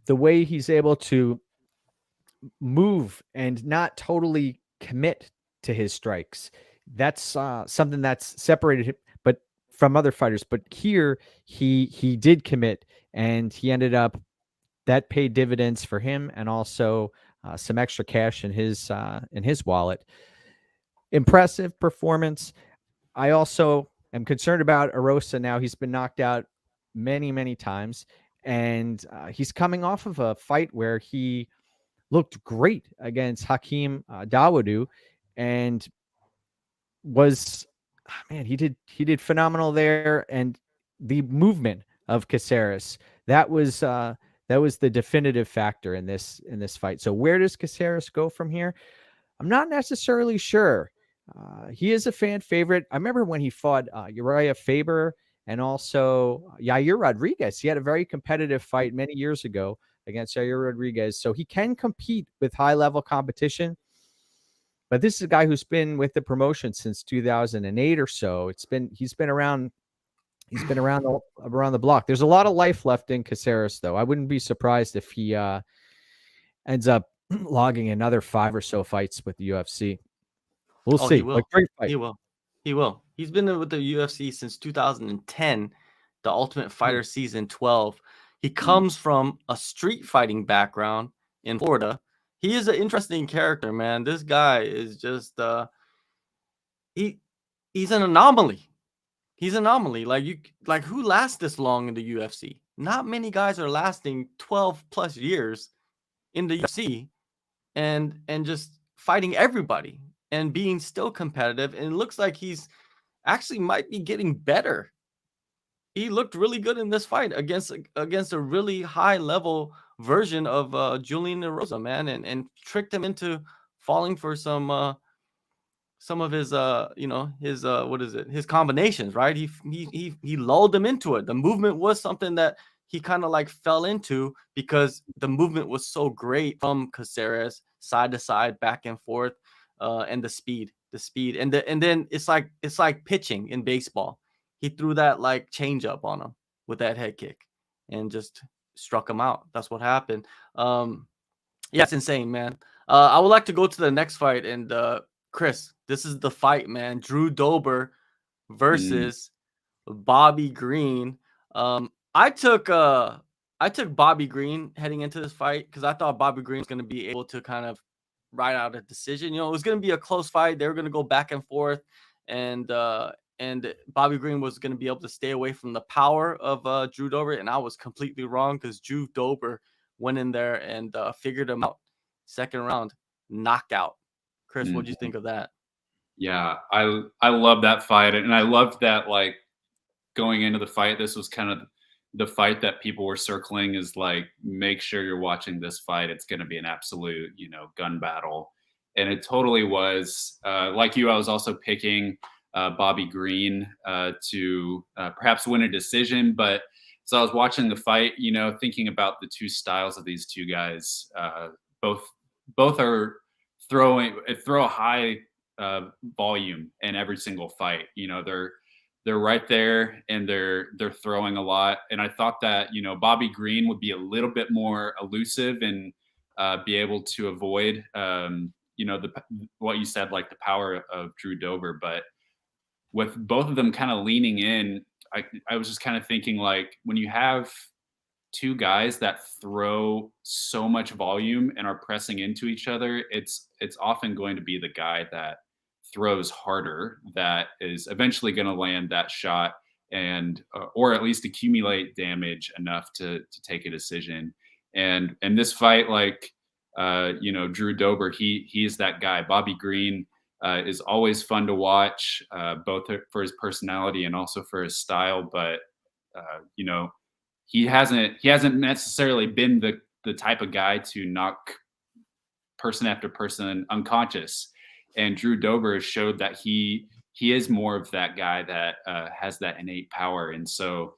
The way he's able to move and not totally commit to his strikes, that's something that's separated him from other fighters. But here he did commit, and he ended up, that paid dividends for him, and also some extra cash in his wallet. Impressive performance. I also am concerned about Erosa now. He's been knocked out many times, and he's coming off of a fight where he looked great against Hakeem Dawodu, and he did phenomenal there. And the movement of Caceres, that was the definitive factor in this fight. So where does Caceres go from here? I'm not necessarily sure. He is a fan favorite. I remember when he fought Uriah Faber and also Yair Rodriguez. He had a very competitive fight many years ago against Yair Rodriguez. So he can compete with high-level competition. But this is a guy who's been with the promotion since 2008 or so. He's been around the block. There's a lot of life left in Caceres, though. I wouldn't be surprised if he ends up logging another 5 or so fights with the UFC. We'll see. He will. Great fight. He will. He's been with the UFC since 2010, the Ultimate Fighter season 12. He comes from a street fighting background in Florida. He is an interesting character, man. This guy is just he's an anomaly. He's an anomaly. Like who lasts this long in the UFC? Not many guys are lasting 12 plus years in the UFC and just fighting everybody and being still competitive. And it looks like he's actually might be getting better. He looked really good in this fight against a really high level version of Julian Erosa, man, and tricked him into falling for some of his his combinations, right? He lulled him into it. The movement was something that he kind of like fell into because the movement was so great from Caceres, side to side, back and forth, and the speed the speed, and then it's like pitching in baseball. He threw that like changeup on him with that head kick and just struck him out. That's what happened. Yeah, it's insane, man. I would like to go to the next fight, and Chris, this is the fight, man. Drew Dober versus Bobby Green. I took Bobby Green heading into this fight because I thought Bobby Green was going to be able to kind of ride out a decision. You know, it was going to be a close fight. They were going to go back and forth, and Bobby Green was going to be able to stay away from the power of Drew Dober, and I was completely wrong because Drew Dober went in there and figured him out. Second round, knockout. Chris, what do you think of that? Yeah, I love that fight, and I loved that, like, going into the fight, this was kind of the fight that people were circling is like, make sure you're watching this fight. It's going to be an absolute, you know, gun battle. And it totally was. Like you, I was also picking Bobby Green to perhaps win a decision. But so I was watching the fight, you know, thinking about the two styles of these two guys. Both are throw a high volume in every single fight. You know, they're right there and they're throwing a lot. And I thought that, you know, Bobby Green would be a little bit more elusive and be able to avoid, you know, what you said, like the power of Drew Dober. But with both of them kind of leaning in, I was just kind of thinking, like, when you have two guys that throw so much volume and are pressing into each other, it's often going to be the guy that throws harder that is eventually going to land that shot and or at least accumulate damage enough to take a decision. And this fight, like, you know, Drew Dober, he's that guy. Bobby Green is always fun to watch, both for his personality and also for his style. But you know, he hasn't necessarily been the type of guy to knock person after person unconscious. And Drew Dober showed that he is more of that guy that has that innate power. And so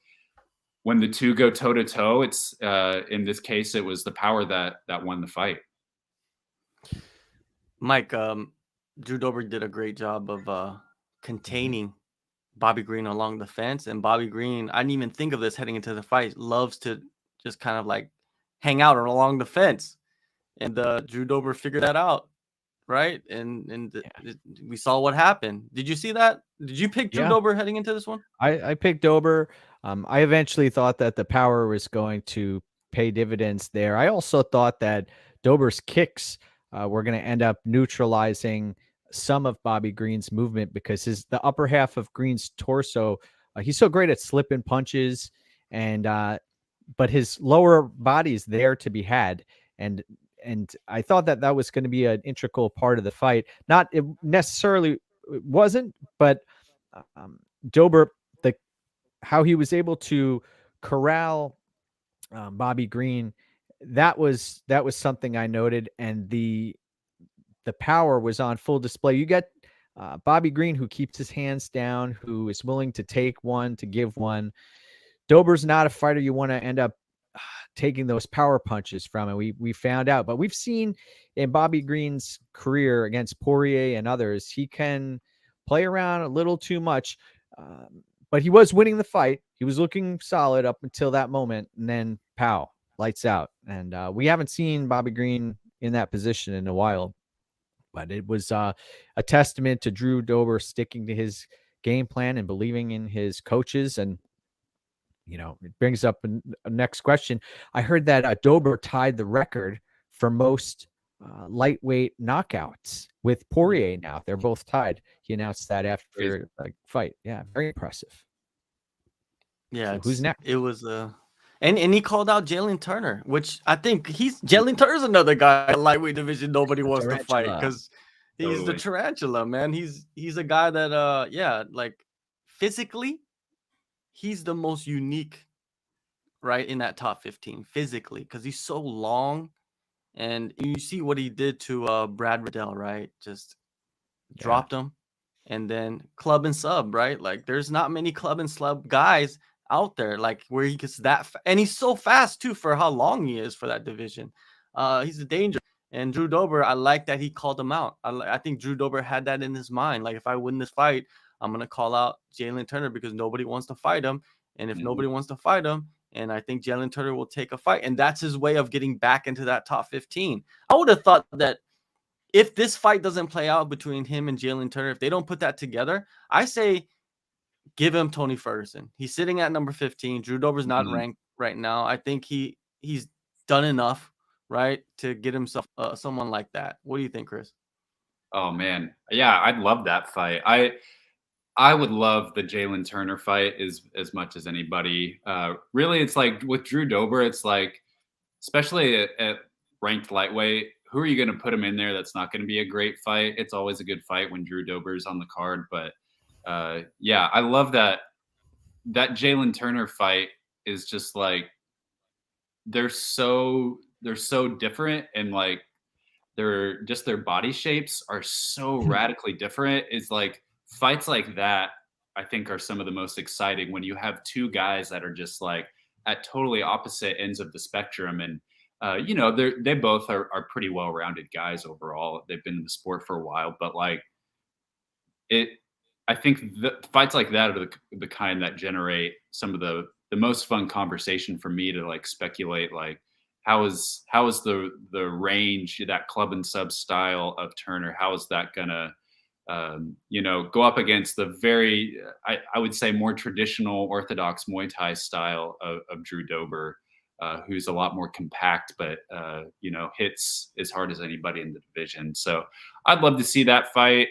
when the two go toe to toe, it's in this case it was the power that won the fight. Mike, Drew Dober did a great job of containing Bobby Green along the fence, and Bobby Green, I didn't even think of this heading into the fight, loves to just kind of like hang out along the fence, and Drew Dober figured that out. Right. And we saw what happened. Did you see that? Did you pick Drew Dober heading into this one? I picked Dober. I eventually thought that the power was going to pay dividends there. I also thought that Dober's kicks were going to end up neutralizing some of Bobby Green's movement because the upper half of Green's torso, he's so great at slipping punches, and but his lower body is there to be had. And I thought that was going to be an integral part of the fight. Not it necessarily it wasn't, but Dober, how he was able to corral Bobby Green, that was something I noted, and the power was on full display. You get Bobby Green, who keeps his hands down, who is willing to take one, to give one. Dober's not a fighter you want to end up taking those power punches from, and we found out. But we've seen in Bobby Green's career against Poirier and others, he can play around a little too much, but he was winning the fight. He was looking solid up until that moment, and then pow, lights out. And we haven't seen Bobby Green in that position in a while, but it was a testament to Drew Dober sticking to his game plan and believing in his coaches. And you know, it brings up a next question. I heard that Dober tied the record for most lightweight knockouts with Poirier now. They're both tied. He announced that after the fight. Yeah, very impressive. Yeah, so who's next? It was and he called out Jalen Turner, which I think Jalen Turner's another guy in lightweight division nobody wants to fight because he's the tarantula, man. He's a guy that yeah, like physically he's the most unique, right, in that top 15 physically, because he's so long. And you see what he did to Brad Riddell, right? Just dropped him and then club and sub, right? Like there's not many club and sub guys out there like where he gets that and he's so fast too for how long he is for that division. He's a danger. And Drew Dober, I like that he called him out. I think Drew Dober had that in his mind. Like, if I win this fight, I'm going to call out Jalen Turner because nobody wants to fight him. And if nobody wants to fight him, and I think Jalen Turner will take a fight. And that's his way of getting back into that top 15. I would have thought that if this fight doesn't play out between him and Jalen Turner, if they don't put that together, I say give him Tony Ferguson. He's sitting at number 15. Drew Dober's not ranked right now. I think he's done enough, right, to get himself someone like that. What do you think, Chris? Oh man, yeah, I'd love that fight. I would love the Jalen Turner fight as much as anybody. Really, it's like with Drew Dober, it's like, especially at ranked lightweight, who are you going to put him in there that's not going to be a great fight? It's always a good fight when Drew Dober's on the card. But yeah, I love that Jalen Turner fight is just like, they're so different, and like their body shapes are so radically different. It's like fights like that, I think, are some of the most exciting when you have two guys that are just like at totally opposite ends of the spectrum. And you know, they both are pretty well-rounded guys overall. They've been in the sport for a while, but like I think the fights like that are the kind that generate some of the most fun conversation for me to like speculate, like how is the range, that club and sub style of Turner, how is that gonna you know, go up against the very I would say more traditional orthodox Muay Thai style of Drew Dober, who's a lot more compact, but you know, hits as hard as anybody in the division. So I'd love to see that fight.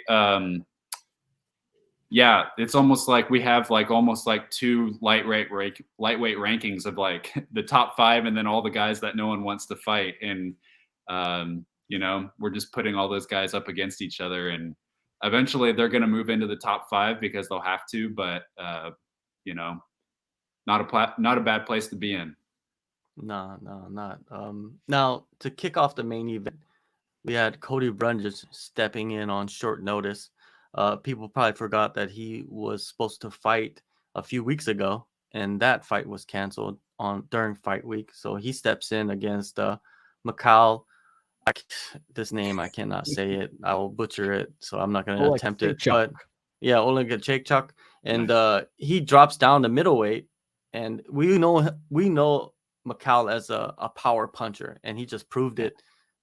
Yeah, it's almost like we have like almost like two lightweight rankings of like the top 5 and then all the guys that no one wants to fight. And you know, we're just putting all those guys up against each other, and eventually they're going to move into the top 5 because they'll have to. But you know, not a bad place to be in. No, not. Now to kick off the main event, we had Cody Brundage stepping in on short notice. People probably forgot that he was supposed to fight a few weeks ago, and that fight was canceled during fight week. So he steps in against Mikhail. This name I cannot say it. I will butcher it, so I'm not going to attempt it. But yeah, Oleg Chaychuk, and he drops down to middleweight, and we know Mikhail as a power puncher, and he just proved it.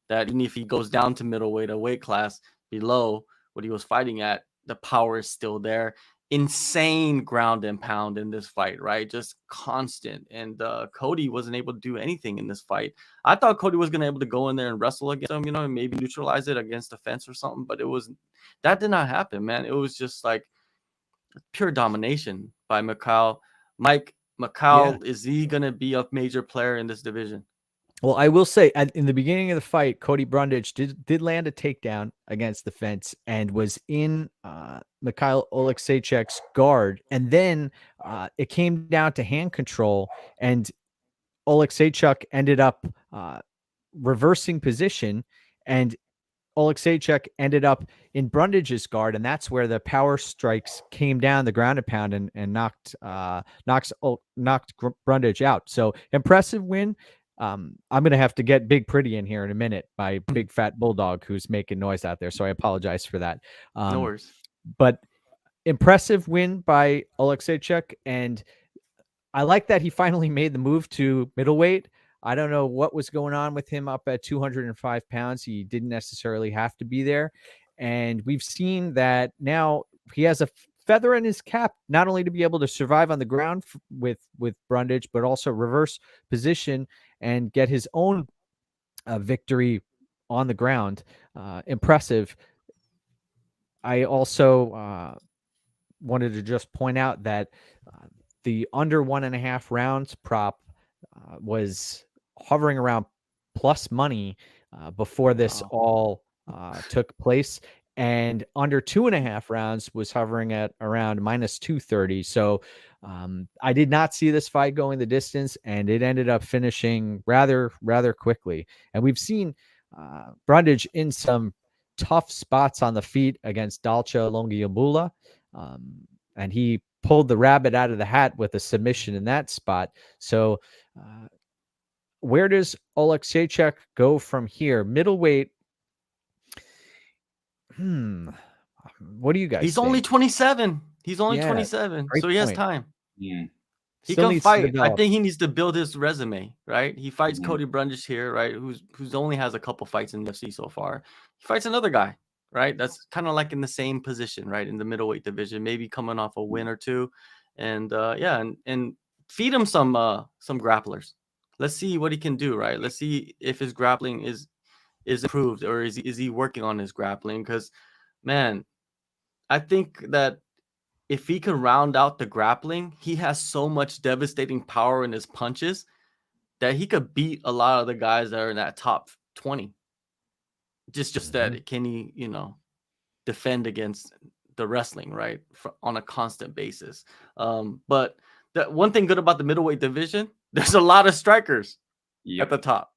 That even if he goes down to middleweight, a weight class below what he was fighting at, the power is still there. Insane ground and pound in this fight, right? Just constant. And Cody wasn't able to do anything in this fight. I thought Cody was going to be able to go in there and wrestle against him, you know, and maybe neutralize it against the fence or something. But that did not happen, man. It was just like pure domination by Mikhail. Mike, Mikhail, is he going to be a major player in this division? Well, I will say in the beginning of the fight, Cody Brundage did land a takedown against the fence and was in Mikhail Oleksiejczyk's guard. And then it came down to hand control, and Oleksiejczyk ended up reversing position, and Oleksiejczyk ended up in Brundage's guard, and that's where the power strikes came down the ground and pound and knocked Brundage out. So impressive win. I'm going to have to get Big Pretty in here in a minute, my big fat bulldog who's making noise out there. So I apologize for that. No worries. But impressive win by Oleksiejczyk. And I like that he finally made the move to middleweight. I don't know what was going on with him up at 205 pounds. He didn't necessarily have to be there. And we've seen that now he has a feather in his cap, not only to be able to survive on the ground with Brundage, but also reverse position and get his own victory on the ground. Impressive. I also wanted to just point out that the under 1.5 rounds prop was hovering around plus money before this all took place. And under 2.5 rounds was hovering at around minus 230. So I did not see this fight going the distance, and it ended up finishing rather quickly. And we've seen Brundage in some tough spots on the feet against Dalcha Longiambula, and he pulled the rabbit out of the hat with a submission in that spot. So where does Oleksiejczuk go from here? Middleweight. What do you guys He's think? only 27. He's only Yeah, 27, great so he has point. time. Yeah. He Still can needs to fight. I develop. think he needs to build his resume, right? He fights Mhm. Cody Brundish here, right? Who's only has a couple fights in the UFC so far. He fights another guy, right? That's kind of like in the same position, right? In the middleweight division, maybe coming off a win or two. And yeah, and feed him some grapplers. Let's see what he can do, right? Let's see if his grappling is improved, or is he working on his grappling? Because, man, I think that if he can round out the grappling, he has so much devastating power in his punches that he could beat a lot of the guys that are in that top 20. Just that, can he, defend against the wrestling, right? On a constant basis. But the one thing good about the middleweight division, there's a lot of strikers at the top,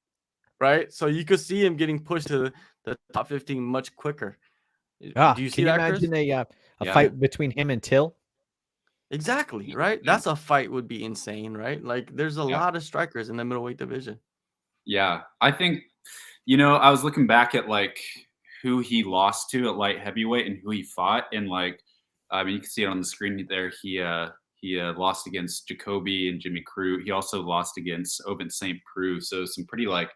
right? So you could see him getting pushed to the top 15 much quicker. Do you see Can you that, Chris? imagine a fight between him and Till? Exactly, right? That's a fight would be insane, right? Like, there's a lot of strikers in the middleweight division. Yeah, I think, I was looking back at like who he lost to at light heavyweight and who he fought, and like, I mean, you can see it on the screen there. He lost against Jacoby and Jimmy Crute. He also lost against Ovince St. Preux. So some pretty like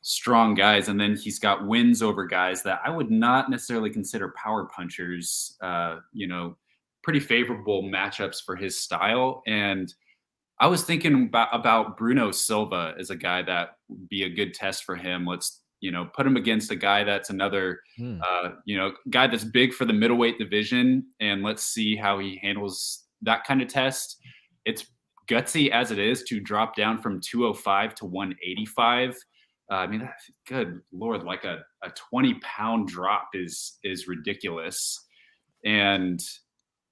strong guys, and then he's got wins over guys that I would not necessarily consider power punchers. Pretty favorable matchups for his style. And I was thinking about Bruno Silva as a guy that would be a good test for him. Let's, put him against a guy that's another, guy that's big for the middleweight division, and let's see how he handles that kind of test. It's gutsy as it is to drop down from 205 to 185. I mean, good Lord, like a 20-pound drop is ridiculous. And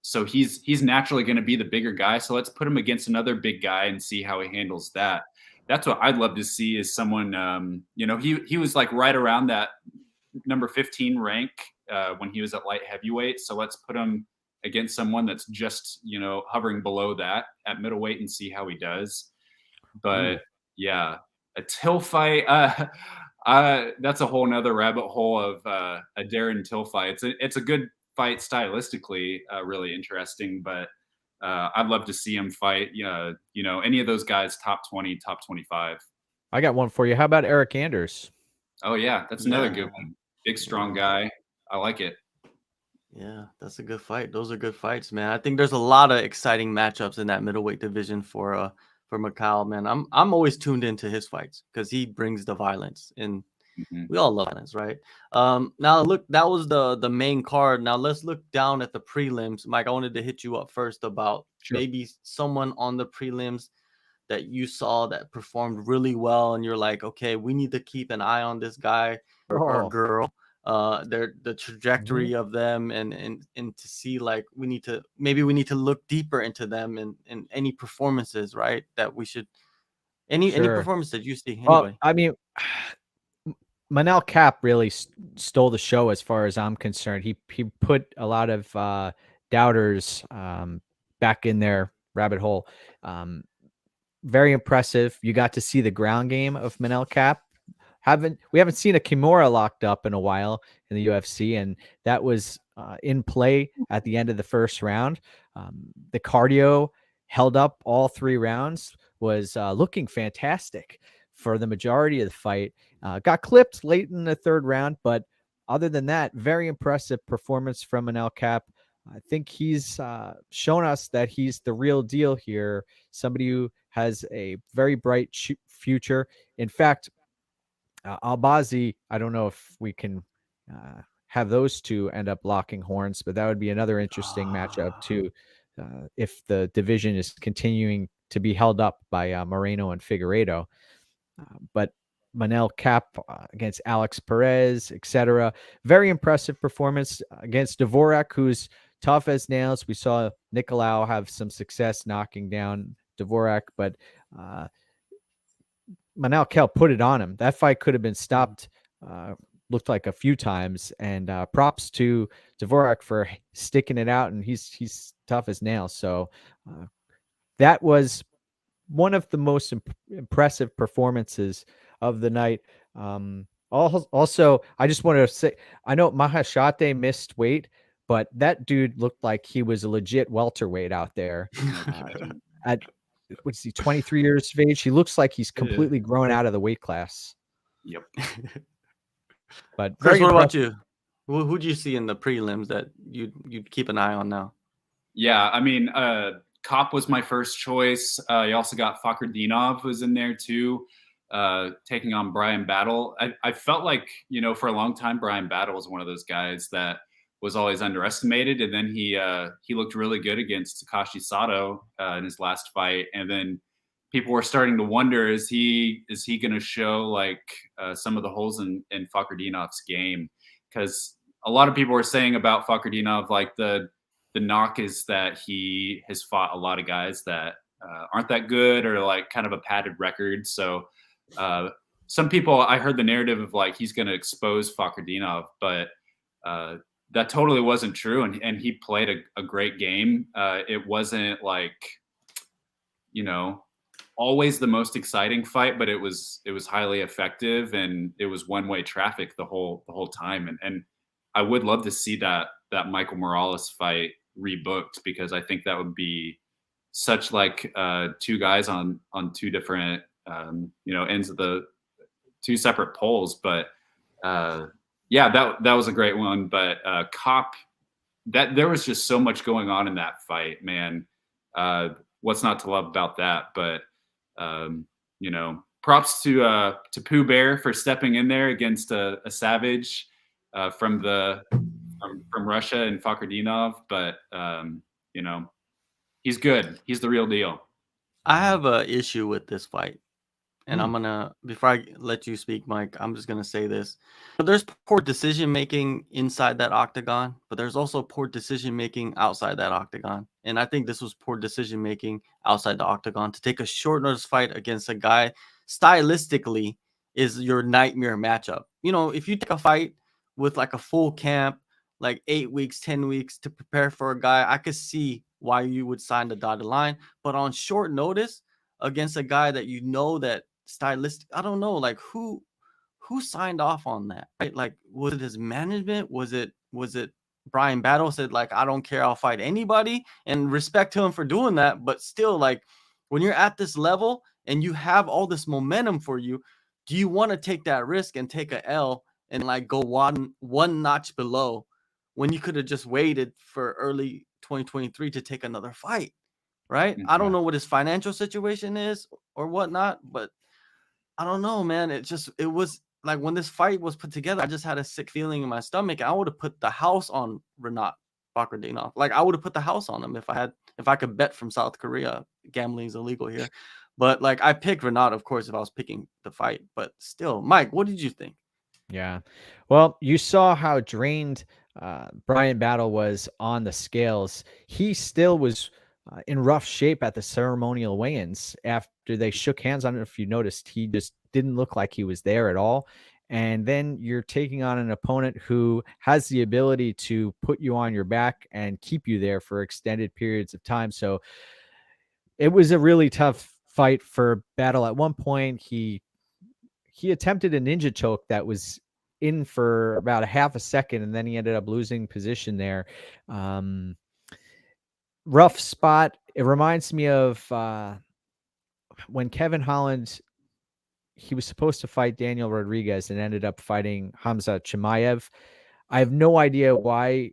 so he's naturally going to be the bigger guy. So let's put him against another big guy and see how he handles that. That's what I'd love to see, is someone, he was like right around that number 15 rank when he was at light heavyweight. So let's put him against someone that's just, hovering below that at middleweight and see how he does. But yeah, a Till fight, that's a whole nother rabbit hole of a Darren Till fight. It's a good fight stylistically, really interesting, but I'd love to see him fight, any of those guys, top 20, top 25. I got one for you. How about Eric Anders? Oh yeah, that's another good one. Big, strong guy. I like it. Yeah, that's a good fight. Those are good fights, man. I think there's a lot of exciting matchups in that middleweight division for Macau, man. I'm always tuned into his fights because he brings the violence, and we all love violence, right? Now look, that was the main card. Now let's look down at the prelims. Mike, I wanted to hit you up first about maybe someone on the prelims that you saw that performed really well, and you're like, okay, we need to keep an eye on this guy or girl. The trajectory of them, and to see, like, we need to look deeper into them, and any performances, right, that we should any performance that you see. Anybody? I mean, Manel Kape really stole the show as far as I'm concerned. He put a lot of doubters back in their rabbit hole. Very impressive. You got to see the ground game of Manel Kape. We haven't seen a Kimura locked up in a while in the UFC, and that was in play at the end of the first round. The cardio held up all 3 rounds, was looking fantastic for the majority of the fight. Got clipped late in the 3rd round, but other than that, very impressive performance from Manel Kape. I think he's shown us that he's the real deal here, somebody who has a very bright future. In fact, Albazi, I don't know if we can have those two end up locking horns, but that would be another interesting matchup too, if the division is continuing to be held up by Moreno and Figueiredo. But Manel Kape against Alex Perez, etc. Very impressive performance against Dvorak, who's tough as nails. We saw Nicolau have some success knocking down Dvorak, but Manel Kape put it on him. That fight could have been stopped, looked like a few times, and props to Dvorak for sticking it out, and he's tough as nails. So that was one of the most impressive performances of the night. Also, I just want to say, I know Mahashate missed weight, but that dude looked like he was a legit welterweight out there. At what's he, 23 years of age? He looks like he's completely grown out of the weight class. Yep. But Chris, very what about impressive. you? Who'd you see in the prelims that you'd keep an eye on now? Yeah, I mean, Kopp was my first choice. You also got Fakhretdinov was in there too, taking on Brian Battle. I felt like, for a long time, Brian Battle was one of those guys that was always underestimated, and then he looked really good against Takashi Sato in his last fight, and then people were starting to wonder, is he going to show like some of the holes in Fakhretdinov's game? Because a lot of people were saying about Fakhretdinov, like the knock is that he has fought a lot of guys that aren't that good, or like kind of a padded record. So some people, I heard the narrative of like he's going to expose Fakhretdinov, but that totally wasn't true. And he played a great game. It wasn't like, always the most exciting fight, but it was highly effective, and it was one-way traffic the whole time. And I would love to see that Michael Morales fight rebooked, because I think that would be such like two guys on two different ends of the two separate poles. But yeah, that was a great one. But Kopp, that there was just so much going on in that fight, man. What's not to love about that? But props to Pooh Bear for stepping in there against a savage from Russia and Fakhretdinov. But he's good. He's the real deal. I have a issue with this fight, and I'm gonna, before I let you speak, Mike, I'm just gonna say this. There's poor decision making inside that octagon, but there's also poor decision making outside that octagon. And I think this was poor decision making outside the octagon to take a short notice fight against a guy stylistically is your nightmare matchup. If you take a fight with like a full camp, like 8 weeks, 10 weeks to prepare for a guy, I could see why you would sign the dotted line. But on short notice against a guy that that stylistic, I don't know, like who signed off on that, right? Like, was it his management? Was it Brian Battle said, like, I don't care, I'll fight anybody, and respect to him for doing that. But still, like, when you're at this level and you have all this momentum for you, do you want to take that risk and take a L and like go one notch below when you could have just waited for early 2023 to take another fight, right? I don't know what his financial situation is or whatnot, but I don't know, man. It was like when this fight was put together, I just had a sick feeling in my stomach. I would have put the house on Rinat Fakhretdinov. Like, I would have put the house on him if I could bet from South Korea. Gambling is illegal here. But like, I picked Rinat, of course, if I was picking the fight. But still, Mike, what did you think? Yeah. Well, you saw how drained Brian Battle was on the scales. He still was in rough shape at the ceremonial weigh-ins after they shook hands. I don't know if you noticed, he just didn't look like he was there at all. And then you're taking on an opponent who has the ability to put you on your back and keep you there for extended periods of time. So it was a really tough fight for Battle. At one point, he attempted a ninja choke that was in for about a half a second, and then he ended up losing position there. Rough spot. It reminds me of when Kevin Holland, he was supposed to fight Daniel Rodriguez and ended up fighting Hamza Chimaev. I have no idea why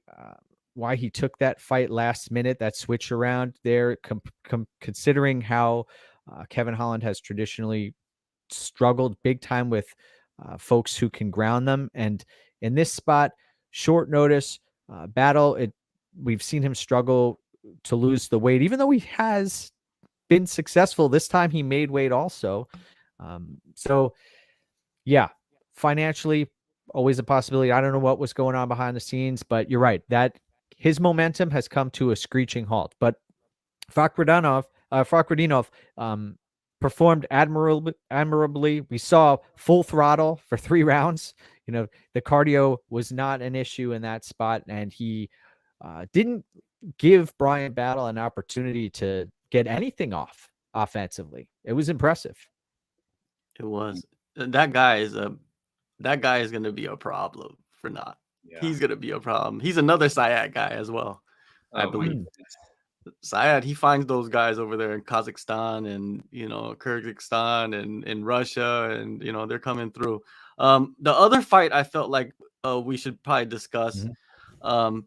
he took that fight last minute, that switch around there, considering how Kevin Holland has traditionally struggled big time with folks who can ground them. And in this spot, short notice Battle, we've seen him struggle to lose the weight, even though he has been successful. This time he made weight also. So yeah, financially always a possibility. I don't know what was going on behind the scenes, but you're right that his momentum has come to a screeching halt. But Fakhretdinov performed admirably. We saw full throttle for 3 rounds. The cardio was not an issue in that spot, and he didn't give Brian Battle an opportunity to get anything off offensively. It was impressive. It was. That guy is going to be a problem for not. Yeah. He's going to be a problem. He's another Sayat guy as well, I Oh, my believe. goodness. Sayat, he finds those guys over there in Kazakhstan and, Kyrgyzstan and in Russia, and, they're coming through. The other fight I felt like we should probably discuss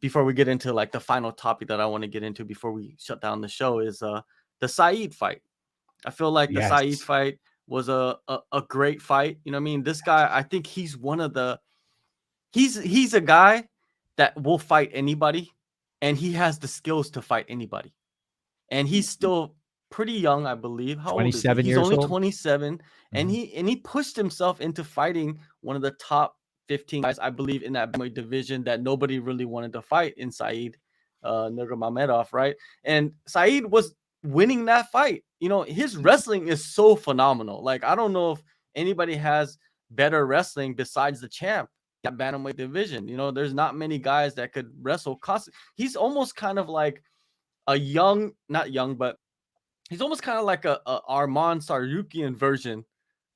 before we get into like the final topic that I want to get into before we shut down the show is the Saeed fight. I feel like the Saeed fight was a great fight. You know what I mean? This guy, I think he's one of the he's a guy that will fight anybody, and he has the skills to fight anybody. And he's still pretty young, I believe. How old is he? 27 He's years only old. 27, and he pushed himself into fighting one of the top 15 guys, I believe, in that division that nobody really wanted to fight in Saeed Nurmagomedov, right? And Saeed was winning that fight. His wrestling is so phenomenal. Like, I don't know if anybody has better wrestling besides the champ, that bantamweight division. There's not many guys that could wrestle. He's almost kind of like a not young, but he's almost kind of like a Arman Tsarukyan version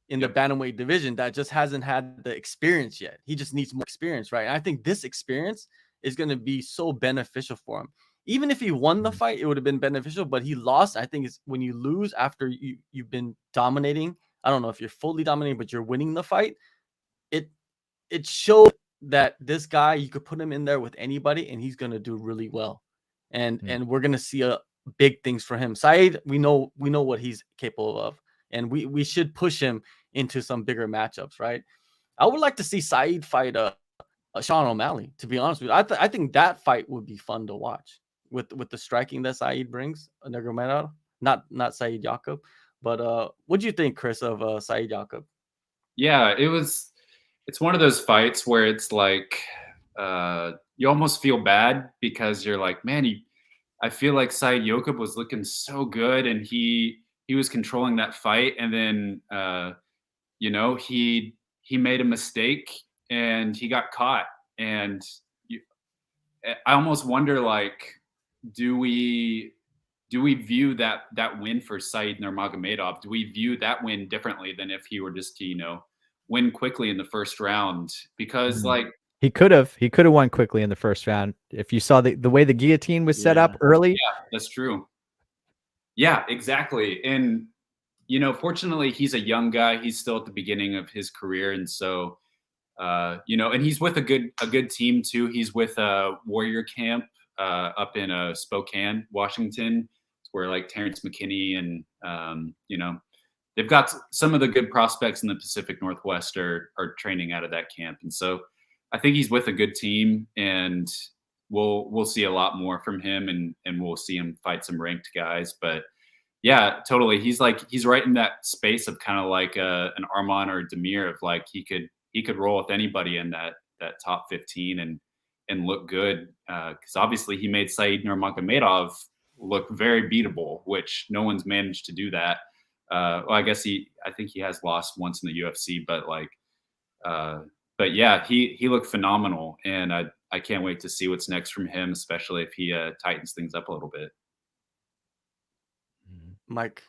in the bantamweight division that just hasn't had the experience yet. He just needs more experience, right? And I think this experience is going to be so beneficial for him. Even if he won the fight, it would have been beneficial, but he lost. I think it's when you lose after you've been dominating. I don't know if you're fully dominating, but you're winning the fight. It showed that this guy, you could put him in there with anybody and he's going to do really well. And we're going to see big things for him. Saeed, we know what he's capable of, and we should push him into some bigger matchups, right? I would like to see Saeed fight Sean O'Malley, to be honest with you. I think that fight would be fun to watch with the striking that Saeed brings, Nurmagomedov, not Saeed Yaqub. But what do you think, Chris, of Saeed Yaqub? Yeah, it's one of those fights where it's like you almost feel bad because you're like, man, I feel like Saeed Yaqub was looking so good and he was controlling that fight, and then he made a mistake and he got caught, and I almost wonder, like, do we view that win for Saeed Nurmagomedov? Do we view that win differently than if he were just to win quickly in the first round? Because like he could have won quickly in the first round if you saw the way the guillotine was set up early. Yeah, that's true. Yeah, exactly. And fortunately, he's a young guy. He's still at the beginning of his career, and so and he's with a good team too. He's with Warrior Camp up in Spokane, Washington. It's where like Terrence McKinney and they've got some of the good prospects in the Pacific Northwest are training out of that camp. And so I think he's with a good team, and we'll see a lot more from him, and we'll see him fight some ranked guys. But yeah, totally. He's right in that space of kind of like an Arman or a Demir, of like he could roll with anybody in that top 15 and look good. Because obviously he made Saeed Nurmagomedov look very beatable, which no one's managed to do that. Well, I think he has lost once in the UFC, but yeah, he looked phenomenal, and I can't wait to see what's next from him, especially if he tightens things up a little bit. Mike,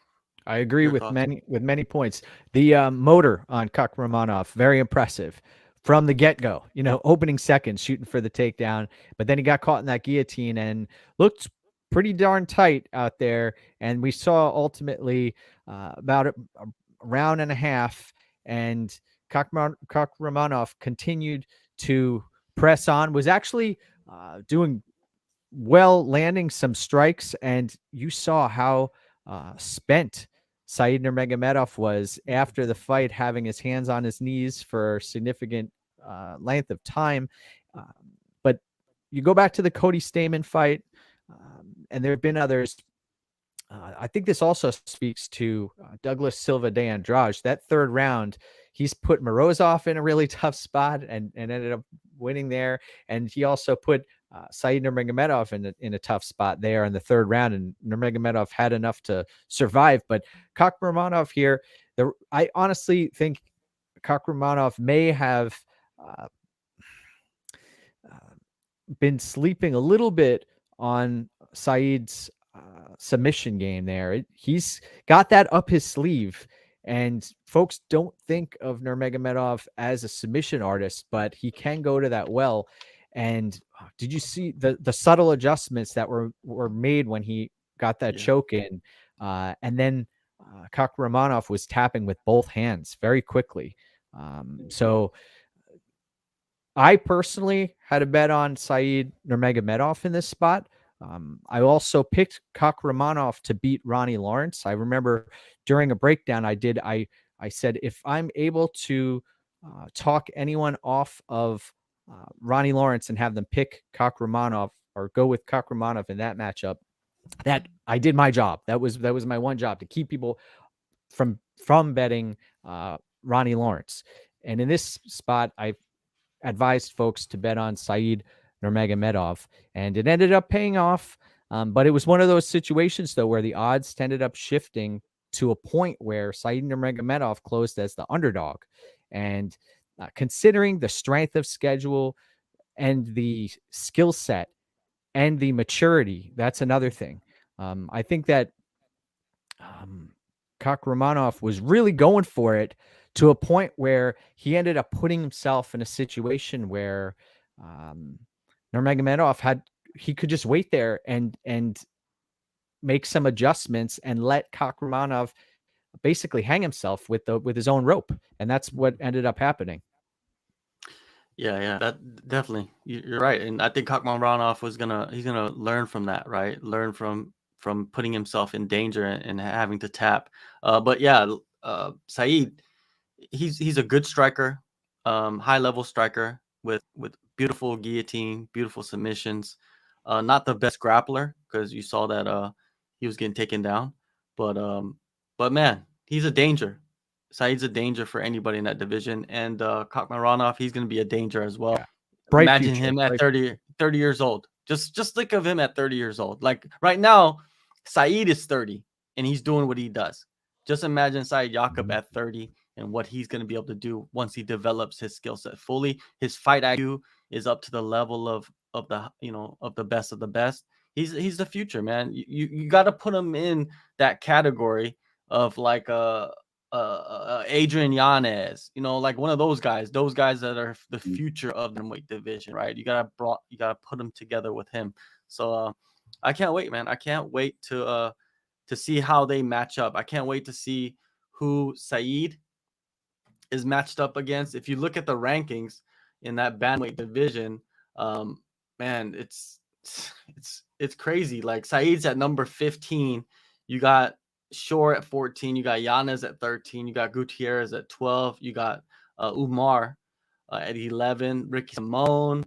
I agree with many points. The motor on Kakhramonov, very impressive from the get-go. Opening seconds, shooting for the takedown, but then he got caught in that guillotine and looked pretty darn tight out there. And we saw ultimately about a round and a half, and Kakhramonov continued to press on, was actually doing well, landing some strikes, and you saw how spent Saeed Nurmagomedov was after the fight, having his hands on his knees for significant length of time. But you go back to the Cody Stamann fight, and there have been others. I think this also speaks to Douglas Silva de Andrade. That third round, he's put Morozov in a really tough spot and ended up winning there. And he also put Saeed Nurmagomedov in a tough spot there in the third round, and Nurmagomedov had enough to survive. But Kakhramonov here, I honestly think Kakhramonov may have been sleeping a little bit on Saeed's submission game there. He's got that up his sleeve, and folks don't think of Nurmagomedov as a submission artist, but he can go to that well. And did you see the subtle adjustments that were made when he got that choke in? And then Kakhramonov was tapping with both hands very quickly. So I personally had a bet on Said Nurmagomedov in this spot. I also picked Kakhramonov to beat Ronnie Lawrence. I remember during a breakdown I said, if I'm able to talk anyone off of Ronnie Lawrence and have them pick Kakhramonov or go with Kakhramonov in that matchup, that I did my job. That was my one job, to keep people from betting Ronnie Lawrence. And in this spot, I advised folks to bet on Said Nurmagomedov, and it ended up paying off. But it was one of those situations, though, where the odds ended up shifting to a point where Said Nurmagomedov closed as the underdog. And considering the strength of schedule and the skill set and the maturity, that's another thing. I think that Kakhramonov was really going for it, to a point where he ended up putting himself in a situation where Nurmagomedov he could just wait there and make some adjustments and let Kakhramonov basically hang himself with his own rope, and that's what ended up happening. Yeah, that definitely, you're right, and I think Kakhramonov he's gonna learn from that, right? Learn from putting himself in danger and having to tap. But yeah, Said, he's a good striker, high level striker with beautiful guillotine, beautiful submissions. Not the best grappler, because you saw that he was getting taken down, but man, he's a danger. Said's a danger for anybody in that division, and Kakhramonov, he's going to be a danger as well. Bright Imagine future, him at 30 years old. Just think of him at 30 years old. Like right now, Said is 30 and he's doing what he does. Just imagine Said Yacob at 30 and what he's going to be able to do once he develops his skill set fully. His fight IQ is up to the level of the best of the best. He's the future, man. You got to put him in that category of like Adrian Yanez, like one of those guys that are the future of the weight division, right? You gotta put them together with him. So I can't wait, man. I can't wait to see how they match up. I can't wait to see who Said is matched up against. If you look at the rankings in that bantamweight division, man, it's crazy. Like Said's at number 15. You got Shore at 14. You got Yanez at 13. You got Gutierrez at 12. You got Umar at 11. Ricky Simone,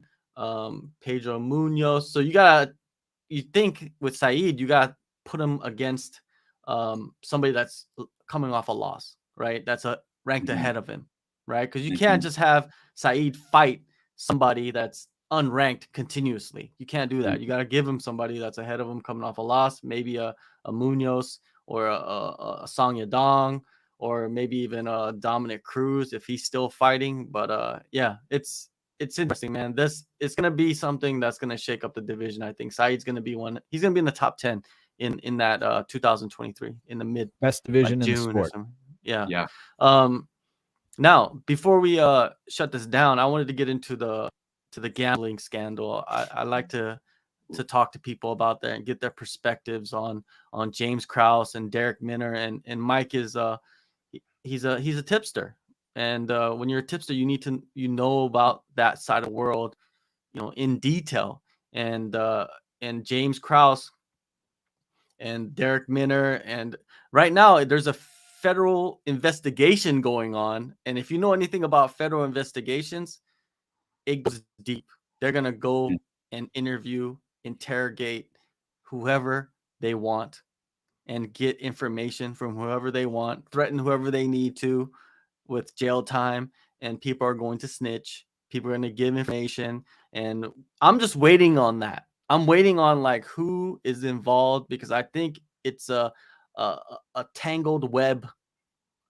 Pedro Munoz. So you think with Said, you got to put him against somebody that's coming off a loss, right? That's ranked ahead of him, right? Because you can't just have Said fight somebody that's unranked continuously. You can't do that. You got to give him somebody that's ahead of him coming off a loss, maybe a Munoz or a Song Yadong, or maybe even a Dominic Cruz if he's still fighting. But yeah, it's interesting, man. This is going to be something that's going to shake up the division. I think Said's going to be one. He's going to be in the top 10 in that 2023 in the mid best division, like June in the sport. or something. Yeah. Yeah. Now, before we shut this down, I wanted to get into the gambling scandal. I like to talk to people about that and get their perspectives on James Krause and Derek Minner, and Mike is he's a tipster, and when you're a tipster, you need to know about that side of the world, in detail. And James Krause and Derek Minner, and right now there's a federal investigation going on, and if you know anything about federal investigations, it goes deep. They're gonna go and interrogate whoever they want and get information from whoever they want, threaten whoever they need to with jail time, and people are going to snitch. People are going to give information, and I'm just waiting on that. I'm waiting on like who is involved, because I think it's a tangled web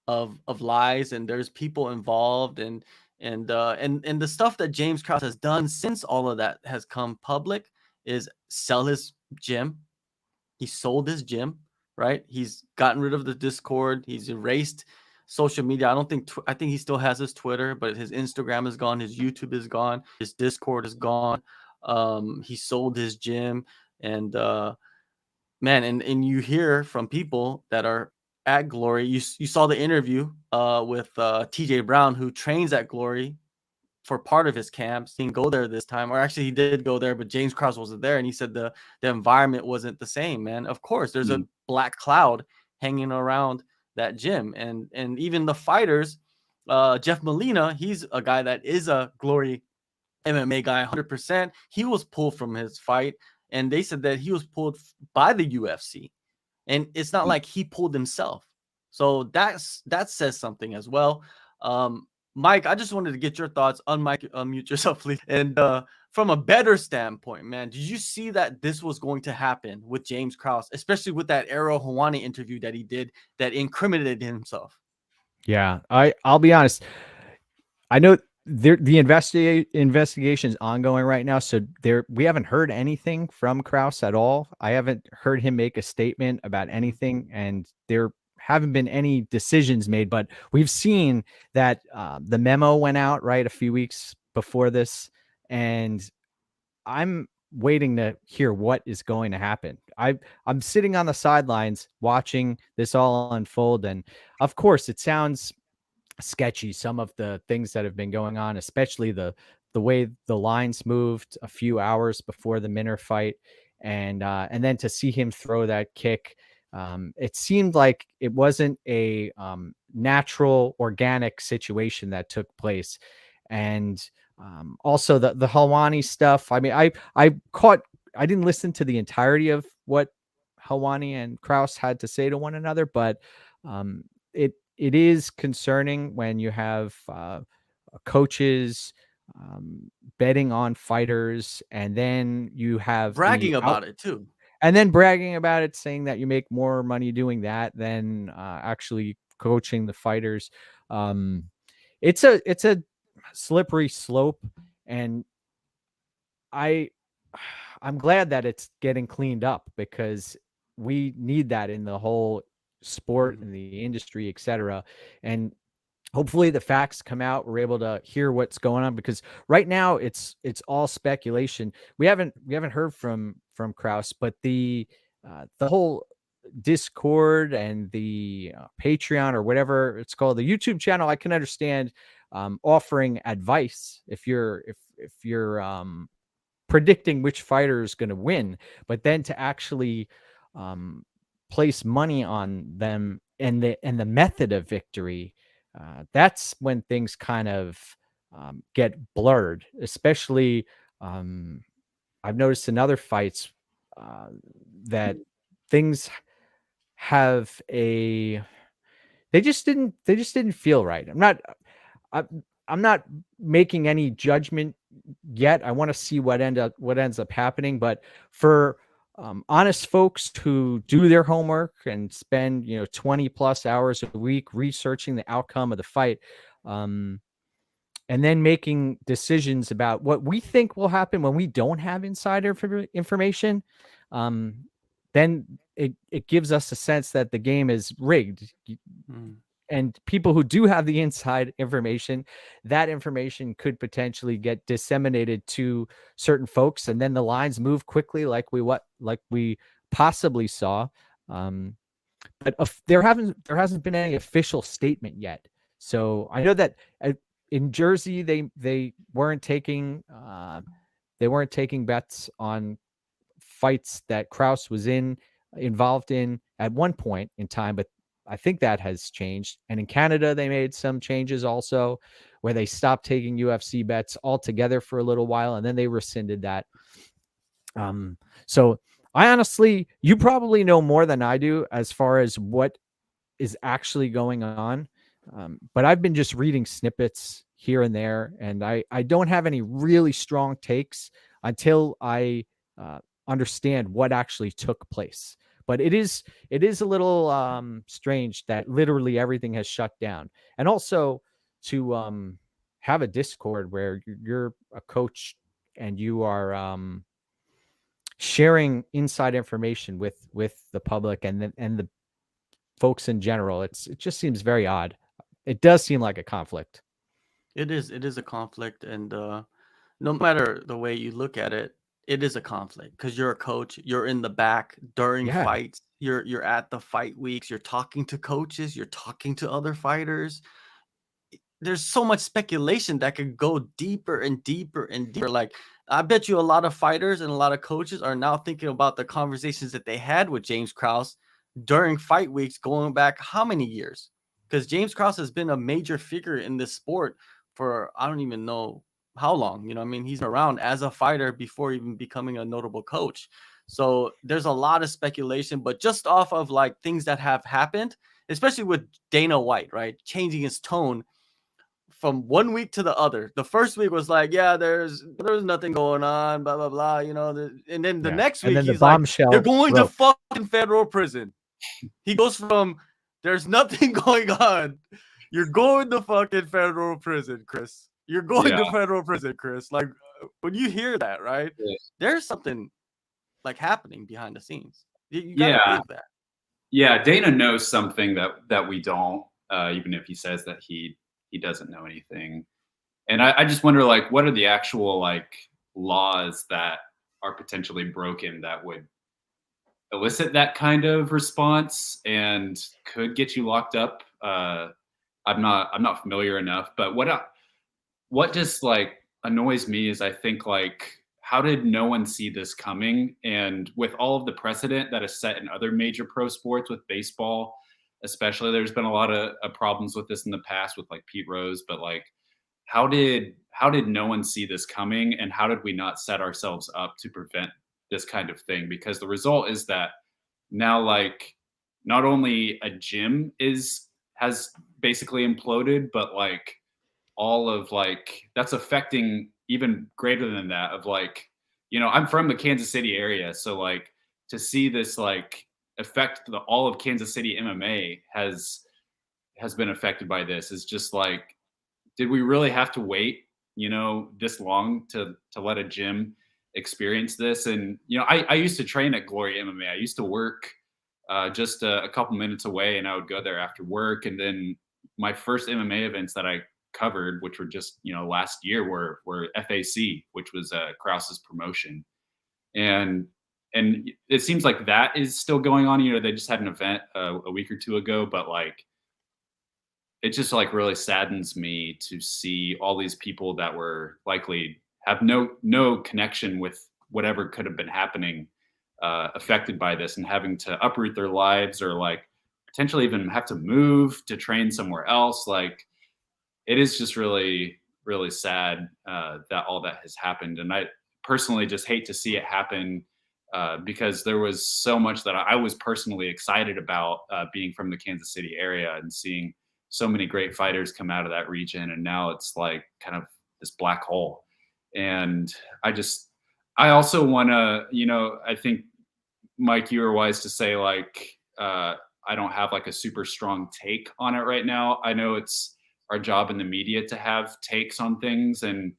of lies, and there's people involved, and the stuff that James Krause has done since all of that has come public is sell his gym, He sold his gym, right? He's gotten rid of the Discord. He's erased social media. I think he still has his Twitter, but his Instagram is gone. His YouTube is gone. His Discord is gone. He sold his gym, and man, and you hear from people that are at Glory. You saw the interview with TJ Brown, who trains at Glory for part of his camps. He didn't go there this time, or actually he did go there, but James Krause wasn't there, and he said the environment wasn't the same. Man, of course, there's a black cloud hanging around that gym, and even the fighters. Jeff Molina, he's a guy that is a Glory MMA guy, 100%. He was pulled from his fight, and they said that he was pulled by the UFC, and it's not like he pulled himself. So that says something as well. Mike, I just wanted to get your thoughts. Unmute yourself, please. And from a better standpoint, man, did you see that this was going to happen with James Krause, especially with that Ariel Helwani interview that he did that incriminated himself? Yeah, I'll be honest. I know the investigation is ongoing right now, so we haven't heard anything from Krause at all. I haven't heard him make a statement about anything, and there haven't been any decisions made. But we've seen that the memo went out right a few weeks before this, and I'm waiting to hear what is going to happen. I'm sitting on the sidelines watching this all unfold, and of course, it sounds sketchy, some of the things that have been going on, especially the way the lines moved a few hours before the Minner fight, and then to see him throw that kick, it seemed like it wasn't a natural, organic situation that took place. And also the Helwani stuff. I mean, I didn't listen to the entirety of what Helwani and Krause had to say to one another, but it is concerning when you have coaches betting on fighters, and then you have bragging about it too, and then bragging about it, saying that you make more money doing that than actually coaching the fighters. It's a slippery slope, and I'm glad that it's getting cleaned up, because we need that in the whole sport and the industry, etc. And hopefully the facts come out. We're able to hear what's going on, because right now it's all speculation. We haven't heard from Krause, but the whole Discord and the Patreon, or whatever it's called, the YouTube channel, I can understand offering advice if you're predicting which fighter is going to win, but then to actually place money on them and the method of victory, that's when things kind of get blurred. Especially, I've noticed in other fights that things have they just didn't feel right. I'm not making any judgment yet. I want to see what ends up happening. But for honest folks who do their homework and spend 20 plus hours a week researching the outcome of the fight, and then making decisions about what we think will happen when we don't have insider information, then it gives us a sense that the game is rigged. And people who do have the inside information, that information could potentially get disseminated to certain folks, and then the lines move quickly, like we possibly saw. But there hasn't been any official statement yet. So I know that in Jersey they weren't taking bets on fights that Krause was involved in at one point in time, but I think that has changed. And in Canada, they made some changes also, where they stopped taking UFC bets altogether for a little while, and then they rescinded that. So I honestly, you probably know more than I do as far as what is actually going on. But I've been just reading snippets here and there, and I don't have any really strong takes until I understand what actually took place. But it is a little strange that literally everything has shut down. And also to have a Discord where you're a coach and you are sharing inside information with the public and the folks in general. It just seems very odd. It does seem like a conflict. It is a conflict, and no matter the way you look at it, it is a conflict because you're a coach. You're in the back during Yeah. fights. You're at the fight weeks. You're talking to coaches. You're talking to other fighters. There's so much speculation that could go deeper and deeper and deeper. Like, I bet you a lot of fighters and a lot of coaches are now thinking about the conversations that they had with James Krause during fight weeks going back how many years? Because James Krause has been a major figure in this sport for I don't even know how long. You know, I mean, he's been around as a fighter before even becoming a notable coach. So there's a lot of speculation, but just off of like things that have happened, especially with Dana White, right? Changing his tone from one week to the other. The first week was like, yeah, there's nothing going on, blah, blah, blah, you know. And then the next And week, then the he's like, bombshell they're going to broke. fucking federal prison. He goes from, there's nothing going on. You're going to fucking federal prison, Chris. You're going to federal prison, Chris. Like, when you hear that, right? There's something like happening behind the scenes. You gotta think that. Yeah, Dana knows something that we don't, even if he says that he doesn't know anything. And I just wonder, like, what are the actual like laws that are potentially broken that would elicit that kind of response and could get you locked up? I'm not familiar enough, but what just like annoys me is I think like, how did no one see this coming? And with all of the precedent that is set in other major pro sports, with baseball especially, there's been a lot of problems with this in the past with like Pete Rose, but like, how did no one see this coming, and how did we not set ourselves up to prevent this kind of thing? Because the result is that now, like, not only a gym has basically imploded, but like all of like that's affecting even greater than that of like, you know, I'm from the Kansas City area, so like to see this like affect all of Kansas City MMA has been affected by this is just like, did we really have to wait, you know, this long to let a gym experience this? And you know, I used to train at Glory MMA. I used to work just a couple minutes away, and I would go there after work. And then my first MMA events that I covered, which were just, you know, last year, were FAC, which was Krause's promotion. And it seems like that is still going on. You know, they just had an event a week or two ago, but like, it just like really saddens me to see all these people that were likely have no connection with whatever could have been happening affected by this, and having to uproot their lives or like potentially even have to move to train somewhere else. Like, it is just really, really sad that all that has happened. And I personally just hate to see it happen because there was so much that I was personally excited about being from the Kansas City area and seeing so many great fighters come out of that region. And now it's like kind of this black hole. And I also want to, you know, I think, Mike, you were wise to say like, I don't have like a super strong take on it right now. I know it's our job in the media to have takes on things and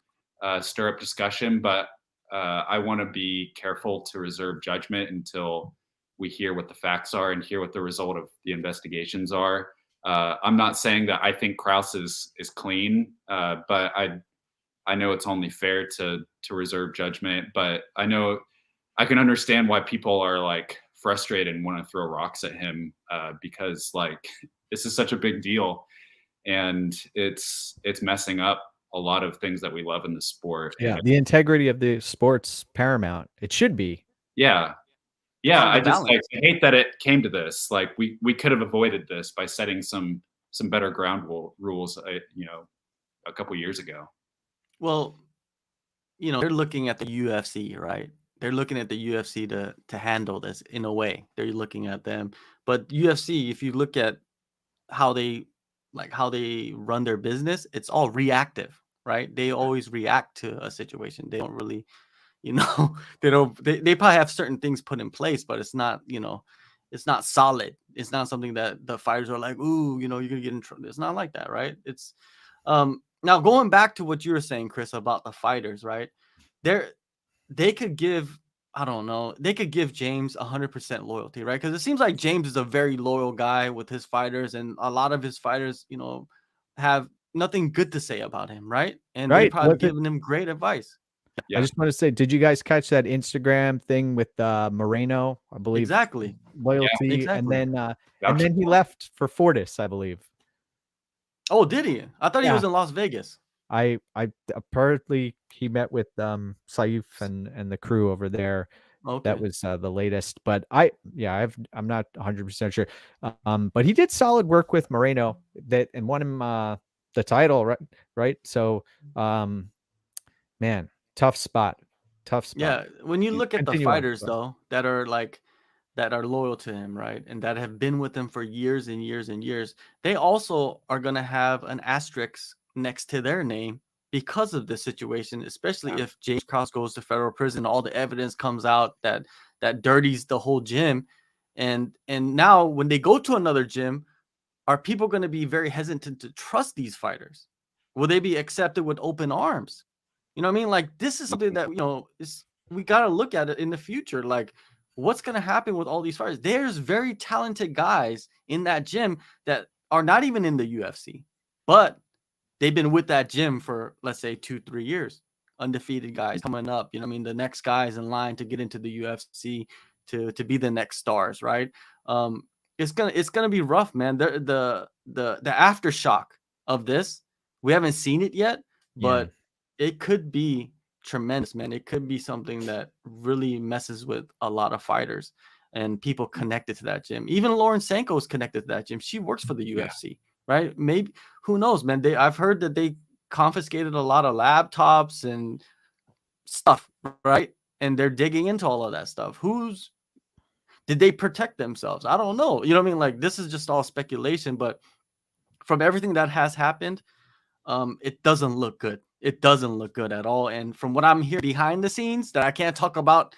stir up discussion, but I want to be careful to reserve judgment until we hear what the facts are and hear what the result of the investigations are. I'm not saying that I think Krause is clean, but I know it's only fair to reserve judgment. But I know I can understand why people are like frustrated and want to throw rocks at him because like this is such a big deal, and it's messing up a lot of things that we love in the sport. Yeah, the integrity of the sport's paramount. It should be. Yeah. I just like I hate that it came to this. Like we could have avoided this by setting some better ground rules, you know, a couple years ago. Well, you know, they're looking at the UFC, right? They're looking at the UFC to handle this in a way. They're looking at them, but UFC, if you look at how they run their business, it's all reactive, right? They always react to a situation. They don't really, you know, they probably have certain things put in place, but it's not, you know, it's not solid. It's not something that the fighters are like, ooh, you know, you're gonna get in trouble. It's not like that, right? It's now going back to what you were saying, Chris, about the fighters, right? They could give I don't know. They could give James 100% loyalty, right? Because it seems like James is a very loyal guy with his fighters, and a lot of his fighters, have nothing good to say about him, right? And they Right. probably given him great advice. Yeah. I just want to say, did you guys catch that Instagram thing with Moreno? I believe Exactly. loyalty, exactly. and then he left for Fortis, I believe. Oh, did he? I thought he Yeah. was in Las Vegas. I apparently he met with Saif and the crew over there. Okay. That was the latest, but I'm not 100% sure. But he did solid work with Moreno and won him the title, right? So, man, tough spot. Yeah, when you look at the Continue on. fighters though that are loyal to him, right? And that have been with him for years and years and years, they also are going to have an asterisk next to their name because of this situation, especially if James Krause goes to federal prison, all the evidence comes out that dirties the whole gym. And now when they go to another gym, are people going to be very hesitant to trust these fighters? Will they be accepted with open arms? You know what I mean? Like, this is something that, we got to look at it in the future. Like, what's going to happen with all these fighters? There's very talented guys in that gym that are not even in the UFC, but they've been with that gym for, let's say, 2-3 years. Undefeated guys coming up. You know what I mean? The next guys in line to get into the UFC to be the next stars, right? It's gonna be rough, man. The aftershock of this, we haven't seen it yet, but it could be tremendous, man. It could be something that really messes with a lot of fighters and people connected to that gym. Even Lauren Sanko is connected to that gym. She works for the UFC, right? Maybe, who knows, man? I've heard that they confiscated a lot of laptops and stuff, right? And they're digging into all of that stuff. Did they protect themselves? I don't know. You know what I mean? Like, this is just all speculation, but from everything that has happened, it doesn't look good. It doesn't look good at all. And from what I'm hearing behind the scenes that I can't talk about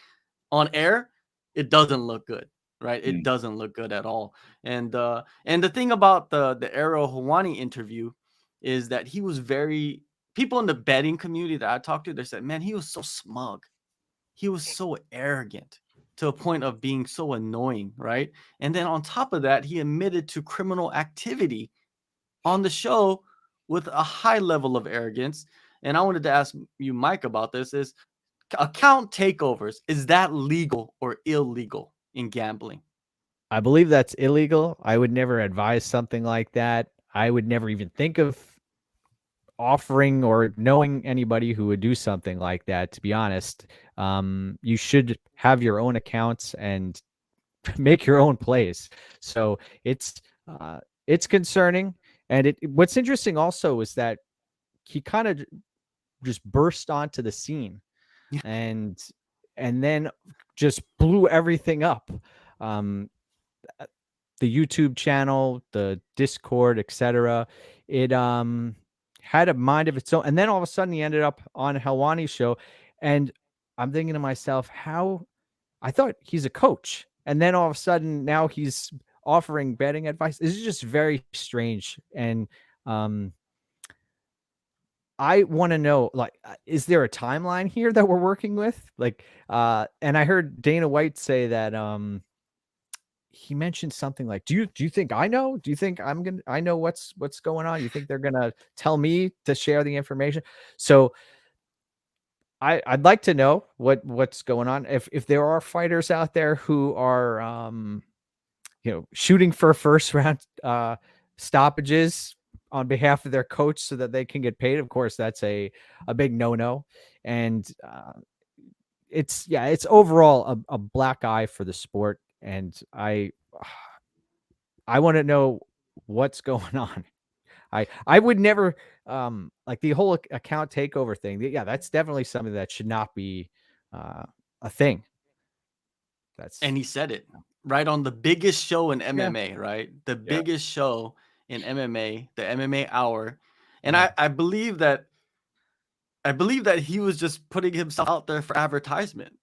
on air, it doesn't look good, right? It doesn't look good at all. And the thing about the Ariel Helwani interview is that he was people in the betting community that I talked to, they said, man, he was so smug. He was so arrogant to a point of being so annoying, right? And then on top of that, he admitted to criminal activity on the show with a high level of arrogance. And I wanted to ask you, Mike, about this: is account takeovers, is that legal or illegal in gambling? I believe that's illegal. I would never advise something like that. I would never even think of offering or knowing anybody who would do something like that, to be honest. You should have your own accounts and make your own plays. So it's concerning. And what's interesting also is that he kind of just burst onto the scene and then just blew everything up. The YouTube channel, the Discord, etc. It had a mind of its own. And then all of a sudden he ended up on Helwani's show. And I'm thinking to myself, I thought he's a coach. And then all of a sudden now he's offering betting advice. This is just very strange. And I want to know, like, is there a timeline here that we're working with? Like, and I heard Dana White say that he mentioned something like, do you think I know? Do you think I know what's going on? You think they're gonna tell me to share the information? So I'd like to know what's going on. If there are fighters out there who are shooting for first round stoppages on behalf of their coach so that they can get paid, of course that's a big no-no. And it's overall a black eye for the sport. And I want to know what's going on. I would never like the whole account takeover thing. Yeah, that's definitely something that should not be a thing. And he said it right on the biggest show in MMA, right? The biggest show in MMA, the MMA Hour. And I believe that he was just putting himself out there for advertisement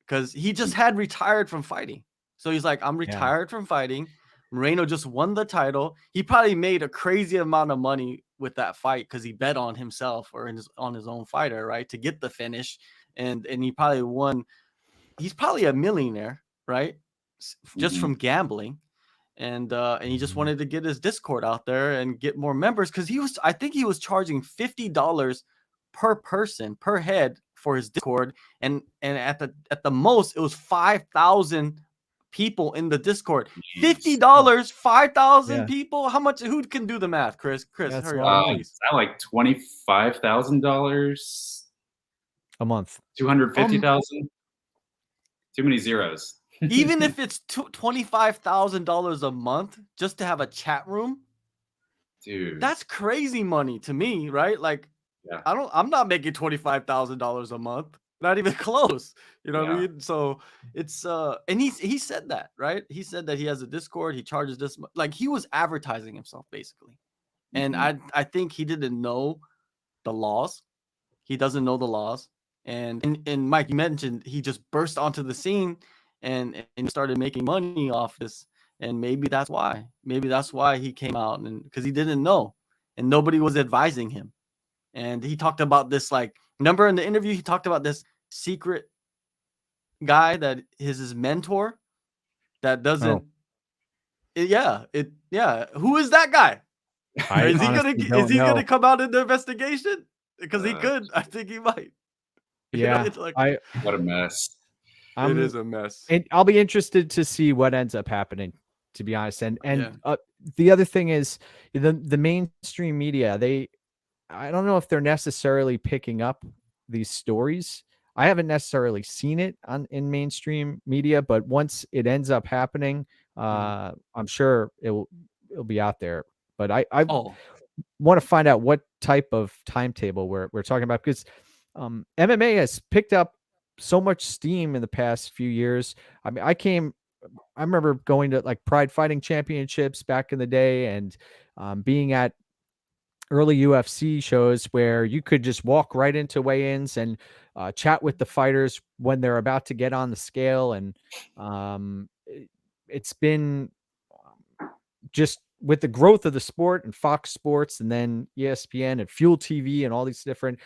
because he just had retired from fighting. So he's like, I'm retired from fighting. Moreno just won the title. He probably made a crazy amount of money with that fight because he bet on himself or on his own fighter, right, to get the finish. And he probably won he's probably a millionaire, right? Just Mhm. from gambling. And he just wanted to get his Discord out there and get more members, because I think he was charging $50 per person per head for his Discord, and at the most it was 5,000 people in the Discord. Jeez. $50, 5,000 Yeah. people. How much? Who can do the math? Chris, That's hurry a lot up, of money. please. Is that like $25,000 a month? 250,000. Too many zeros. Even if it's $25,000 a month just to have a chat room, Dude, that's crazy money to me, right? Like, yeah. I'm not making $25,000 a month, not even close. You know what I Yeah. mean? So it's and he said that, right? He said that he has a Discord, he charges this like he was advertising himself basically. And Mhm. I think he didn't know the laws. He doesn't know the laws. And Mike, you mentioned he just burst onto the scene and started making money off this. And maybe that's why. Maybe that's why he came out, and because he didn't know and nobody was advising him. And he talked about this, like, remember in the interview, he talked about this secret guy that is his mentor that doesn't. Yeah. Who is that guy? I Is he honestly don't know. gonna come out in the investigation? Because he Uh, could. I think he might. Yeah, It's like, What a mess. it is a mess. And I'll be interested to see what ends up happening, to be honest. And Yeah. the other thing is the mainstream media. I don't know if they're necessarily picking up these stories. I haven't necessarily seen it in mainstream media, but once it ends up happening, I'm sure it'll be out there. But I Oh, want to find out what type of timetable we're talking about, because MMA has picked up so much steam in the past few years. I mean, I remember going to like Pride Fighting Championships back in the day, and being at early UFC shows where you could just walk right into weigh-ins and chat with the fighters when they're about to get on the scale. And it's been just with the growth of the sport and Fox Sports and then ESPN and Fuel TV and all these different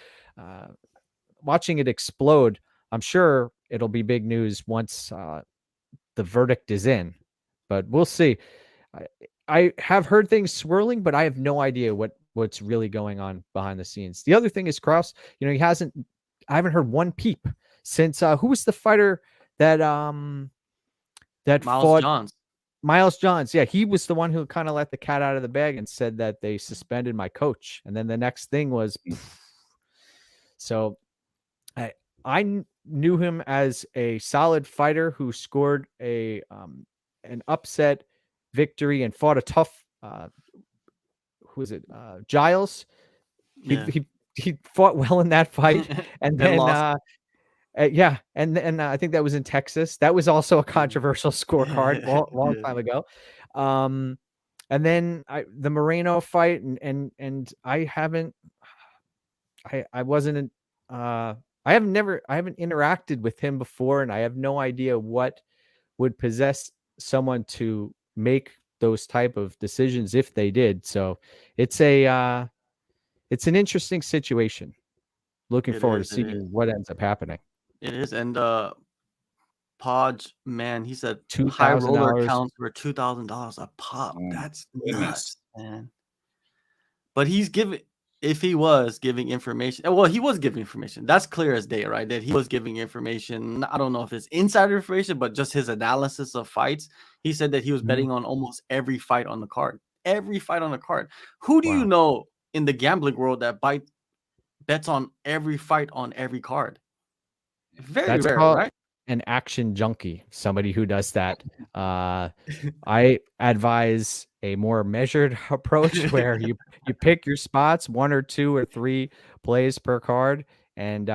watching it explode. I'm sure it'll be big news once the verdict is in, but we'll see. I have heard things swirling, but I have no idea what's really going on behind the scenes. The other thing is Cross, I haven't heard one peep since who was the fighter that Miles fought Johns. Miles Johns. Yeah, he was the one who kind of let the cat out of the bag and said that they suspended my coach. And then the next thing was so I knew him as a solid fighter who scored an upset victory and fought a tough who is it? Giles. Yeah. He fought well in that fight, and then lost. yeah, and I think that was in Texas. That was also a controversial scorecard long Yeah. time ago. And then the Moreno fight, and I haven't interacted with him before, and I have no idea what would possess someone to make those type of decisions if they did. So it's an interesting situation. Looking forward to seeing what ends up happening. It is. And Podge, man, he said high $2,000 roller accounts were $2,000 a pop. Oh, That's goodness. nuts, man. But if he was giving information, well, he was giving information. That's clear as day, right? That he was giving information. I don't know if it's insider information, but just his analysis of fights. He said that he was betting on almost every fight on the card. Every fight on the card. Who do you know in the gambling world that bets on every fight on every card? Very rare, right? An action junkie, somebody who does that. I advise a more measured approach where you pick your spots, 1 or 2 or 3 plays per card, and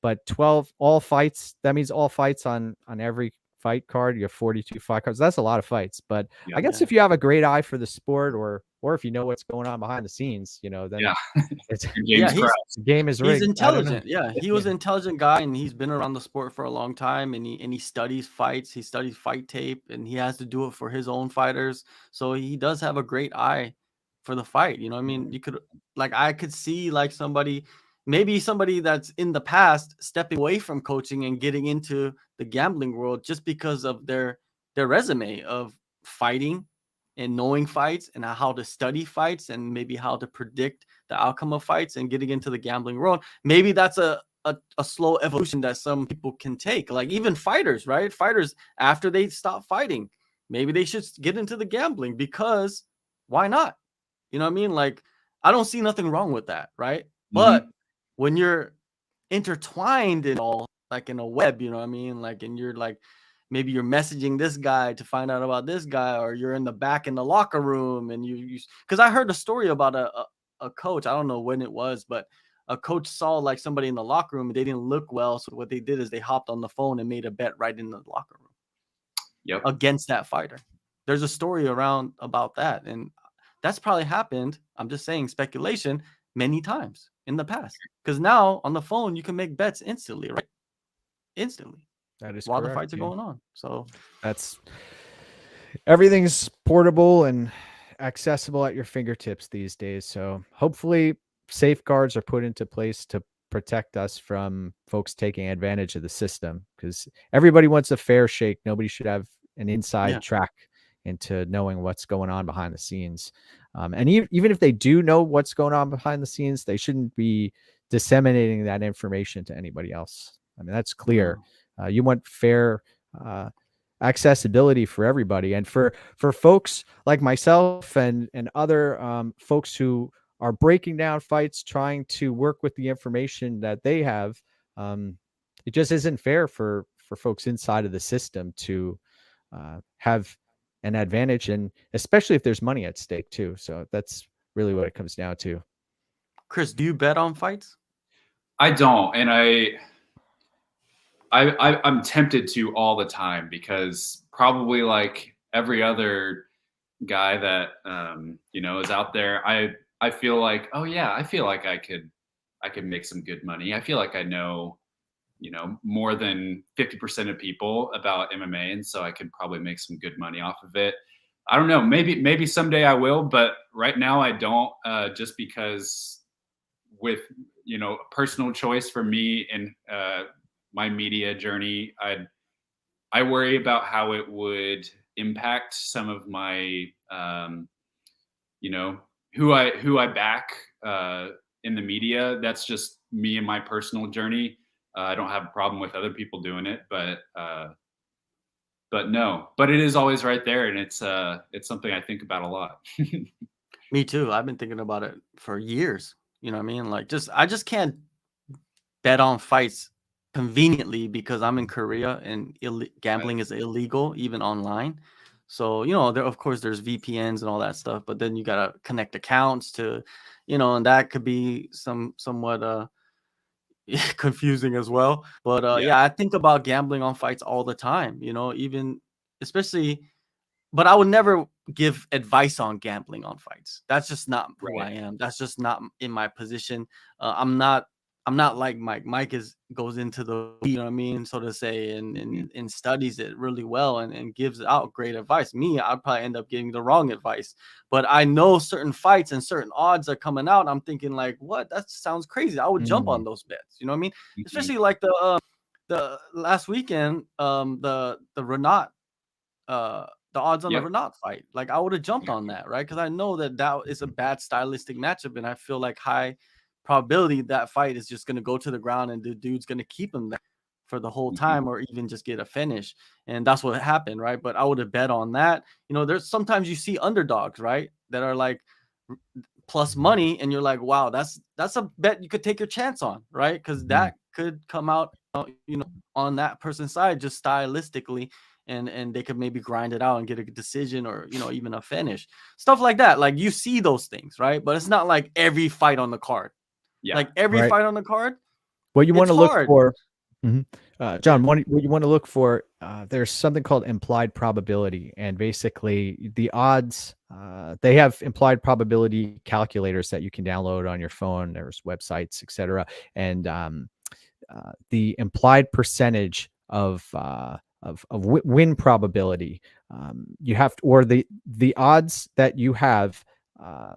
but 12 all fights. That means all fights on every fight card. You have 42 fight cards. That's a lot of fights. But I guess if you have a great eye for the sport, or if you know what's going on behind the scenes, then it's the game is rigged. He's intelligent. Yeah, he was an intelligent guy, and he's been around the sport for a long time, and he studies fights. He studies fight tape, and he has to do it for his own fighters. So he does have a great eye for the fight. I mean, you could I could see like somebody maybe somebody that's in the past stepping away from coaching and getting into the gambling world just because of their resume of fighting and knowing fights and how to study fights and maybe how to predict the outcome of fights and getting into the gambling world. Maybe that's a slow evolution that some people can take. Like even fighters, right? Fighters, after they stop fighting, maybe they should get into the gambling, because why not? You know what I mean? Like, I don't see nothing wrong with that, right? But when you're intertwined in all, like in a web, you know what I mean? Like, and you're like, maybe you're messaging this guy to find out about this guy, or you're in the back in the locker room and because I heard a story about a coach. I don't know when it was, but a coach saw like somebody in the locker room and they didn't look well. So what they did is they hopped on the phone and made a bet right in the locker room against that fighter. There's a story around about that. And that's probably happened. I'm just saying speculation many times in the past, because now on the phone, you can make bets instantly, right? Instantly. That is while correct, the fights are going on. So everything's portable and accessible at your fingertips these days. So hopefully safeguards are put into place to protect us from folks taking advantage of the system, because everybody wants a fair shake. Nobody should have an inside track into knowing what's going on behind the scenes. And even if they do know what's going on behind the scenes, they shouldn't be disseminating that information to anybody else. I mean, that's clear. You want fair accessibility for everybody, and for folks like myself and other folks who are breaking down fights, trying to work with the information that they have. It just isn't fair for folks inside of the system to have an advantage, and especially if there's money at stake too. So that's really what it comes down to. Chris, do you bet on fights? I don't, and I'm tempted to all the time, because probably like every other guy that is out there, I feel like, oh yeah, I feel like I could make some good money. I feel like I know more than 50% of people about MMA, and so I could probably make some good money off of it. I don't know, maybe someday I will, but right now I don't, just because with personal choice for me and my media journey, I worry about how it would impact some of my who I back in the media. That's just me and my personal journey. I don't have a problem with other people doing it, but it is always right there, and it's something I think about a lot. Me too. I've been thinking about it for years. You know what I mean? Like, I just can't bet on fights conveniently because I'm in Korea and gambling is illegal even online. So, there, of course, there's VPNs and all that stuff, but then you got to connect accounts to, and that could be somewhat confusing as well. But I think about gambling on fights all the time, even especially, but I would never give advice on gambling on fights. That's just not who I am. That's just not in my position. I'm not like Mike. Mike goes into the, you know what I mean, so to say, and studies it really well and gives out great advice. Me, I'd probably end up giving the wrong advice. But I know certain fights and certain odds are coming out. I'm thinking like, what? That sounds crazy. I would jump on those bets. You know what I mean? Especially like the last weekend, the Renat, the odds on the Renat fight. Like, I would have jumped on that, right? Because I know that is a bad stylistic matchup, and I feel like high probability that fight is just going to go to the ground and the dude's going to keep him there for the whole time, or even just get a finish. And that's what happened, right? But I would have bet on that. There's sometimes you see underdogs, right, that are like plus money, and you're like, wow, that's a bet you could take your chance on, right? Because that could come out on that person's side just stylistically, and they could maybe grind it out and get a decision, or even a finish, stuff like that. Like, you see those things, right? But it's not like every fight on the card. Like every fight on the card, what you want to look for, John, what you want to look for, there's something called implied probability, and basically the odds, they have implied probability calculators that you can download on your phone. There's websites, etc. And the implied percentage of win probability, you have to, or the odds that you have.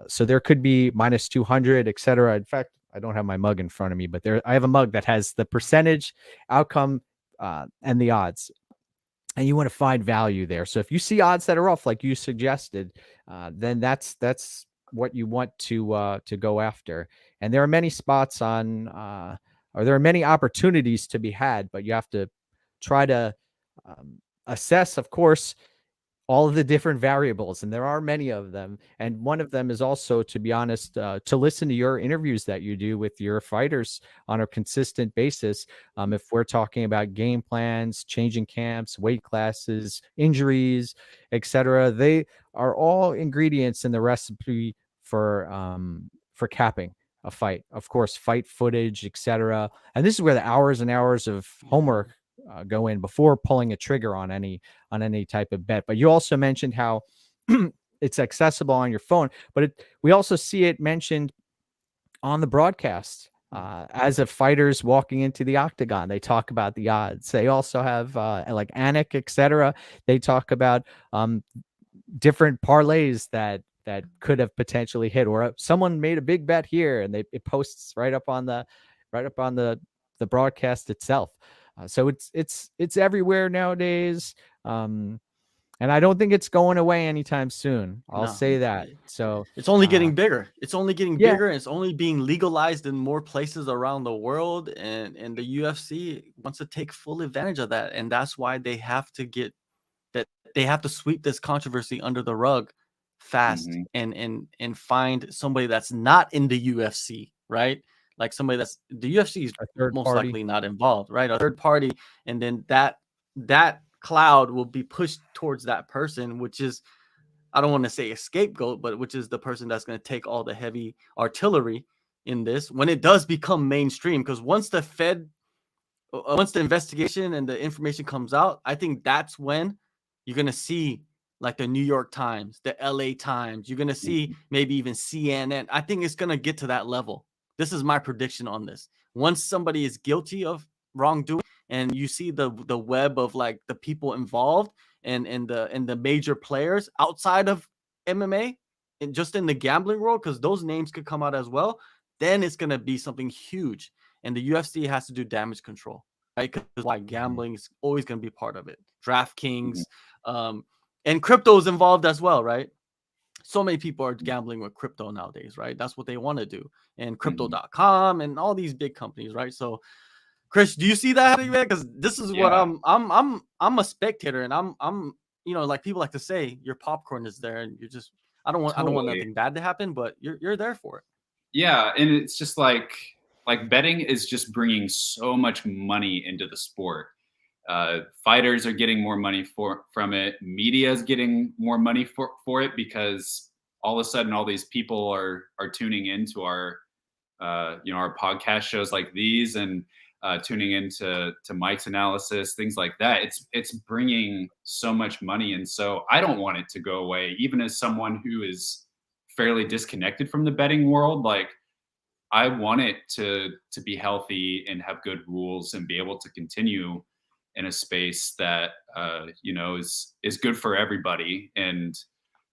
So there could be -200, etc. In fact, I don't have my mug in front of me, but I have a mug that has the percentage, outcome, and the odds. And you want to find value there. So if you see odds that are off, like you suggested, then that's what you want to go after. And there are many spots on, or there are many opportunities to be had, but you have to try to assess, of course, all of the different variables, and there are many of them. And one of them is also, to be honest, to listen to your interviews that you do with your fighters on a consistent basis. If we're talking about game plans, changing camps, weight classes, injuries, etc., they are all ingredients in the recipe for capping a fight. Of course, fight footage, etc. And this is where the hours and hours of homework go in before pulling a trigger on any type of bet. But you also mentioned how it's accessible on your phone, but we also see it mentioned on the broadcast as a fighter's walking into the octagon. They talk about the odds. They also have like Anik, etc. They talk about different parlays that could have potentially hit, or someone made a big bet here, and it posts right up on the broadcast itself. So it's everywhere nowadays, and I don't think it's going away anytime soon. I'll say that. So it's only getting bigger. It's only getting yeah. bigger. And it's only being legalized in more places around the world, and the UFC wants to take full advantage of that, and that's why they have to sweep this controversy under the rug fast and find somebody that's not in the UFC, right? Like somebody that's the UFC is most likely not involved, right? A third party, and then that cloud will be pushed towards that person, which is, I don't want to say a scapegoat, but which is the person that's going to take all the heavy artillery in this when it does become mainstream. Because once the investigation and the information comes out, I think that's when you're going to see like the New York Times, the LA Times, you're going to see maybe even CNN. I think it's going to get to that level. This is my prediction on this. Once somebody is guilty of wrongdoing and you see the web of like the people involved and the major players outside of MMA and just in the gambling world, because those names could come out as well, then it's going to be something huge. And the UFC has to do damage control, right? Because why gambling is always going to be part of it. DraftKings, and crypto is involved as well, right? So many people are gambling with crypto nowadays, right? That's what they want to do. And crypto.com and all these big companies, right? So Chris, do you see that happening, man? Because this is what I'm a spectator, and I'm like people like to say your popcorn is there, and you're just I don't want nothing bad to happen, but you're there for it. Yeah, and it's just like betting is just bringing so much money into the sport. Fighters are getting more money from it. Media is getting more money for it because all of a sudden all these people are tuning into our our podcast shows like these and tuning into Mike's analysis, things like that. It's bringing so much money, and so I don't want it to go away. Even as someone who is fairly disconnected from the betting world, like I want it to be healthy and have good rules and be able to continue in a space that is good for everybody and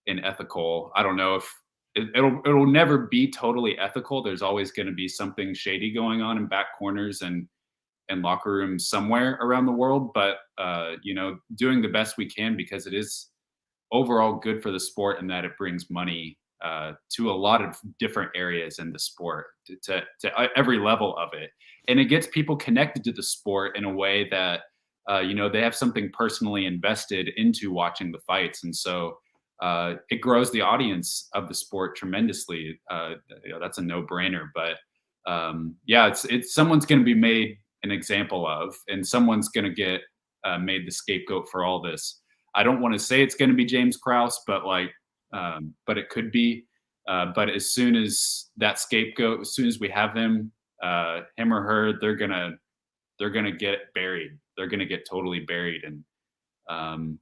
ethical. I don't know if it'll never be totally ethical. There's always going to be something shady going on in back corners and locker rooms somewhere around the world, but doing the best we can because it is overall good for the sport and that it brings money to a lot of different areas in the sport to every level of it, and it gets people connected to the sport in a way that they have something personally invested into watching the fights, and so it grows the audience of the sport tremendously. That's a no-brainer, but it's someone's going to be made an example of, and someone's going to get made the scapegoat for all this. I don't want to say it's going to be James Krause, but but it could be. But as soon as that scapegoat, as soon as we have him or her, they're gonna get buried. They're gonna get totally buried, and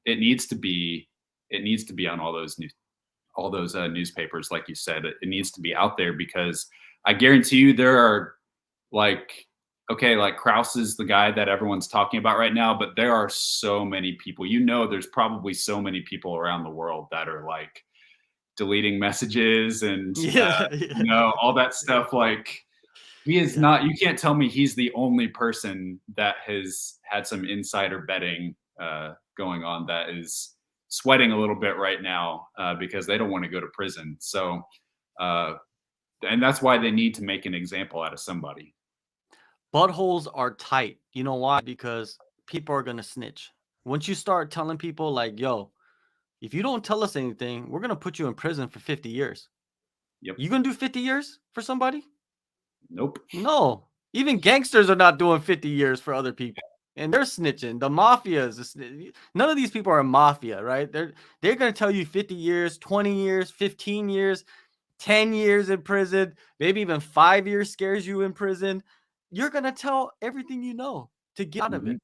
it needs to be on all those newspapers, like you said. It needs to be out there because I guarantee you there are like Krause is the guy that everyone's talking about right now, but there are so many people. There's probably so many people around the world that are like deleting messages and all that stuff. Like He is not. You can't tell me he's the only person that has had some insider betting going on that is sweating a little bit right now because they don't want to go to prison. So, and that's why they need to make an example out of somebody. Buttholes are tight. You know why? Because people are gonna snitch. Once you start telling people like, "Yo, if you don't tell us anything, we're gonna put you in prison for 50 years." Yep. You gonna do 50 years for somebody? Nope. No. Even gangsters are not doing 50 years for other people. And they're snitching. The mafia is none of these people are a mafia, right? They're gonna tell you 50 years, 20 years, 15 years, 10 years in prison, maybe even 5 years scares you in prison. You're gonna tell everything you know to get out of it,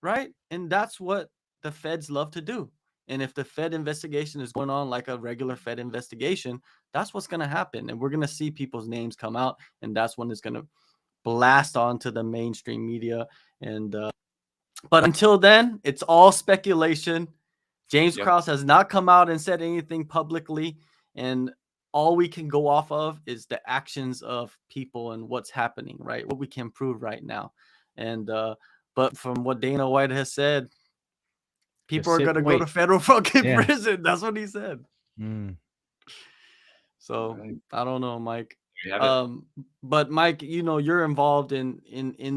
right? And that's what the feds love to do. And if the Fed investigation is going on like a regular Fed investigation, that's what's going to happen. And we're going to see people's names come out. And that's when it's going to blast onto the mainstream media. And, but until then, it's all speculation. James Krause has not come out and said anything publicly. And all we can go off of is the actions of people and what's happening, right? What we can prove right now. And, but from what Dana White has said, people are going to go to federal fucking prison. That's what he said. So I don't know, Mike. But Mike, you know, you're involved in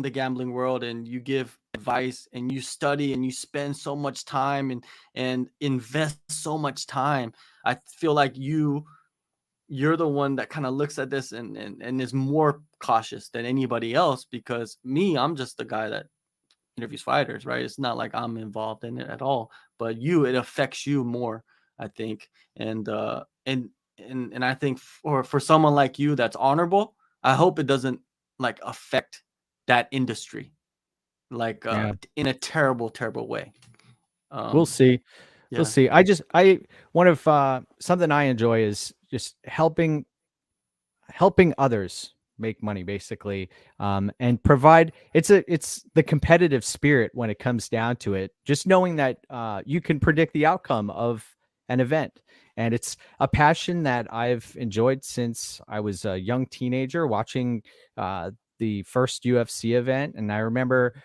the gambling world, and you give advice, and you study, and you spend so much time and invest so much time. I feel like you're the one that kind of looks at this and is more cautious than anybody else, because I'm just the guy that interviews fighters, right? It's not like I'm involved in it at all, but it affects you more, I think. And I think for someone like you that's honorable, I hope it doesn't like affect that industry like in a terrible, terrible way. We'll see. Yeah. We'll see. One of something I enjoy is just helping others make money, basically, and provide. It's the competitive spirit when it comes down to it. Just knowing that you can predict the outcome of an event, and it's a passion that I've enjoyed since I was a young teenager, watching the first UFC event, and I remember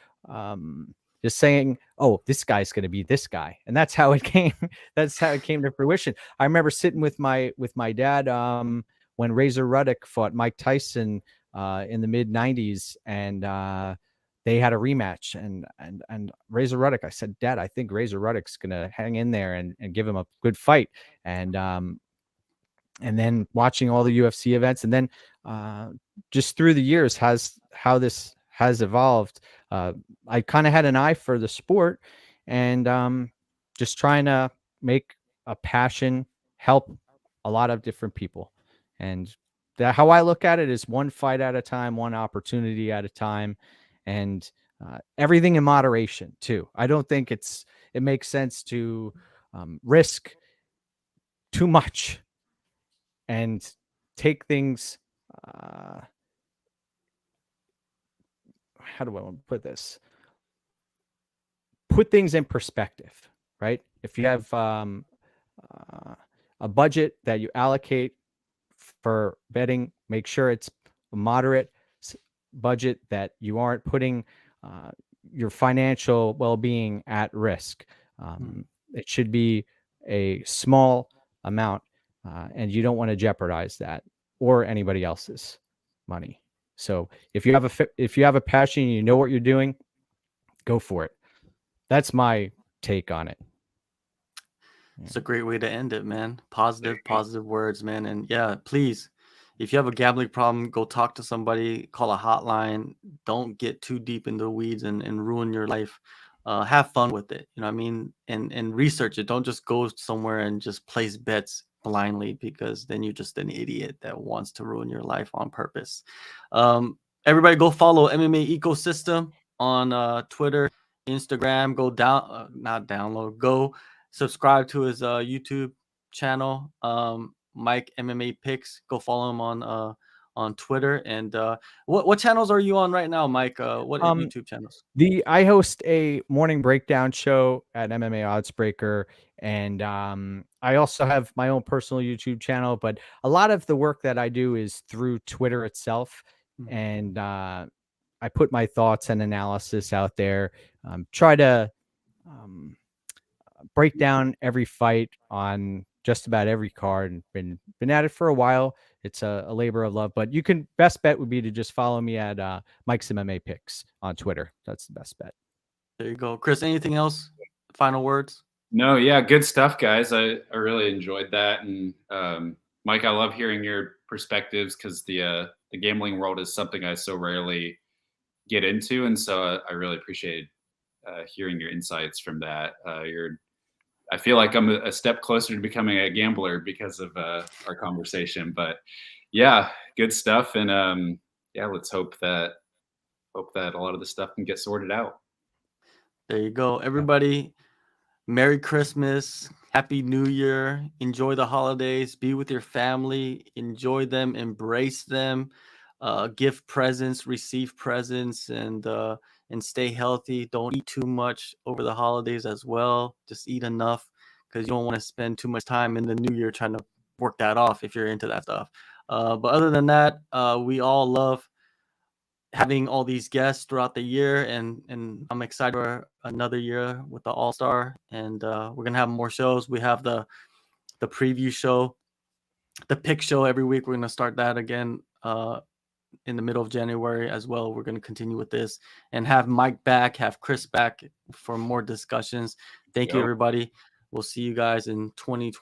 just saying, "Oh, this guy's going to be this guy," and that's how it came. That's how it came to fruition. I remember sitting with my dad when Razor Ruddock fought Mike Tyson in the mid '90s, and they had a rematch. And Razor Ruddock, I said, "Dad, I think Razor Ruddock's gonna hang in there and give him a good fight." And then watching all the UFC events, and then just through the years, how this has evolved. I kind of had an eye for the sport, and just trying to make a passion help a lot of different people. And how I look at it is one fight at a time, one opportunity at a time, and everything in moderation too. I don't think it makes sense to risk too much and take things. How do I want to put this? Put things in perspective, right? If you have a budget that you allocate for betting, make sure it's a moderate budget, that you aren't putting your financial well-being at risk. It should be a small amount, and you don't want to jeopardize that or anybody else's money. So if you have a passion, you know what you're doing, go for it. That's my take on it. It's a great way to end it, man. Positive words, man. And yeah, please, if you have a gambling problem, go talk to somebody, call a hotline. Don't get too deep into the weeds and ruin your life. Have fun with it. You know what I mean? And research it. Don't just go somewhere and just place bets blindly, because then you're just an idiot that wants to ruin your life on purpose. Everybody go follow MMA Ecosystem on Twitter, Instagram. Go go subscribe to his YouTube channel, Mike MMA Picks. Go follow him on Twitter. And what channels are you on right now, Mike? What YouTube channels? I host a morning breakdown show at MMA Oddsbreaker, and I also have my own personal YouTube channel. But a lot of the work that I do is through Twitter itself, and I put my thoughts and analysis out there. Try to break down every fight on just about every card, and been at it for a while. It's a labor of love, but best bet would be to just follow me at Mike's MMA Picks on Twitter. That's the best bet. There you go. Chris, anything else? Final words? No, yeah, good stuff, guys. I really enjoyed that. And Mike, I love hearing your perspectives, because the gambling world is something I so rarely get into. And so I really appreciate hearing your insights from that. I feel like I'm a step closer to becoming a gambler because of our conversation. But yeah, good stuff. And yeah, let's hope that a lot of the stuff can get sorted out. There you go. Everybody, Merry Christmas. Happy New Year. Enjoy the holidays. Be with your family. Enjoy them. Embrace them. Give presents, receive presents, and stay healthy. Don't eat too much over the holidays as well. Just eat enough, because you don't want to spend too much time in the new year trying to work that off if you're into that stuff. But other than that, we all love having all these guests throughout the year, and I'm excited for another year with the All-Star, and we're gonna have more shows. We have the preview show, the pick show every week. We're gonna start that again in the middle of January as well. We're gonna continue with this and have Mike back, have Chris back for more discussions. Thank you, everybody. We'll see you guys in 2020.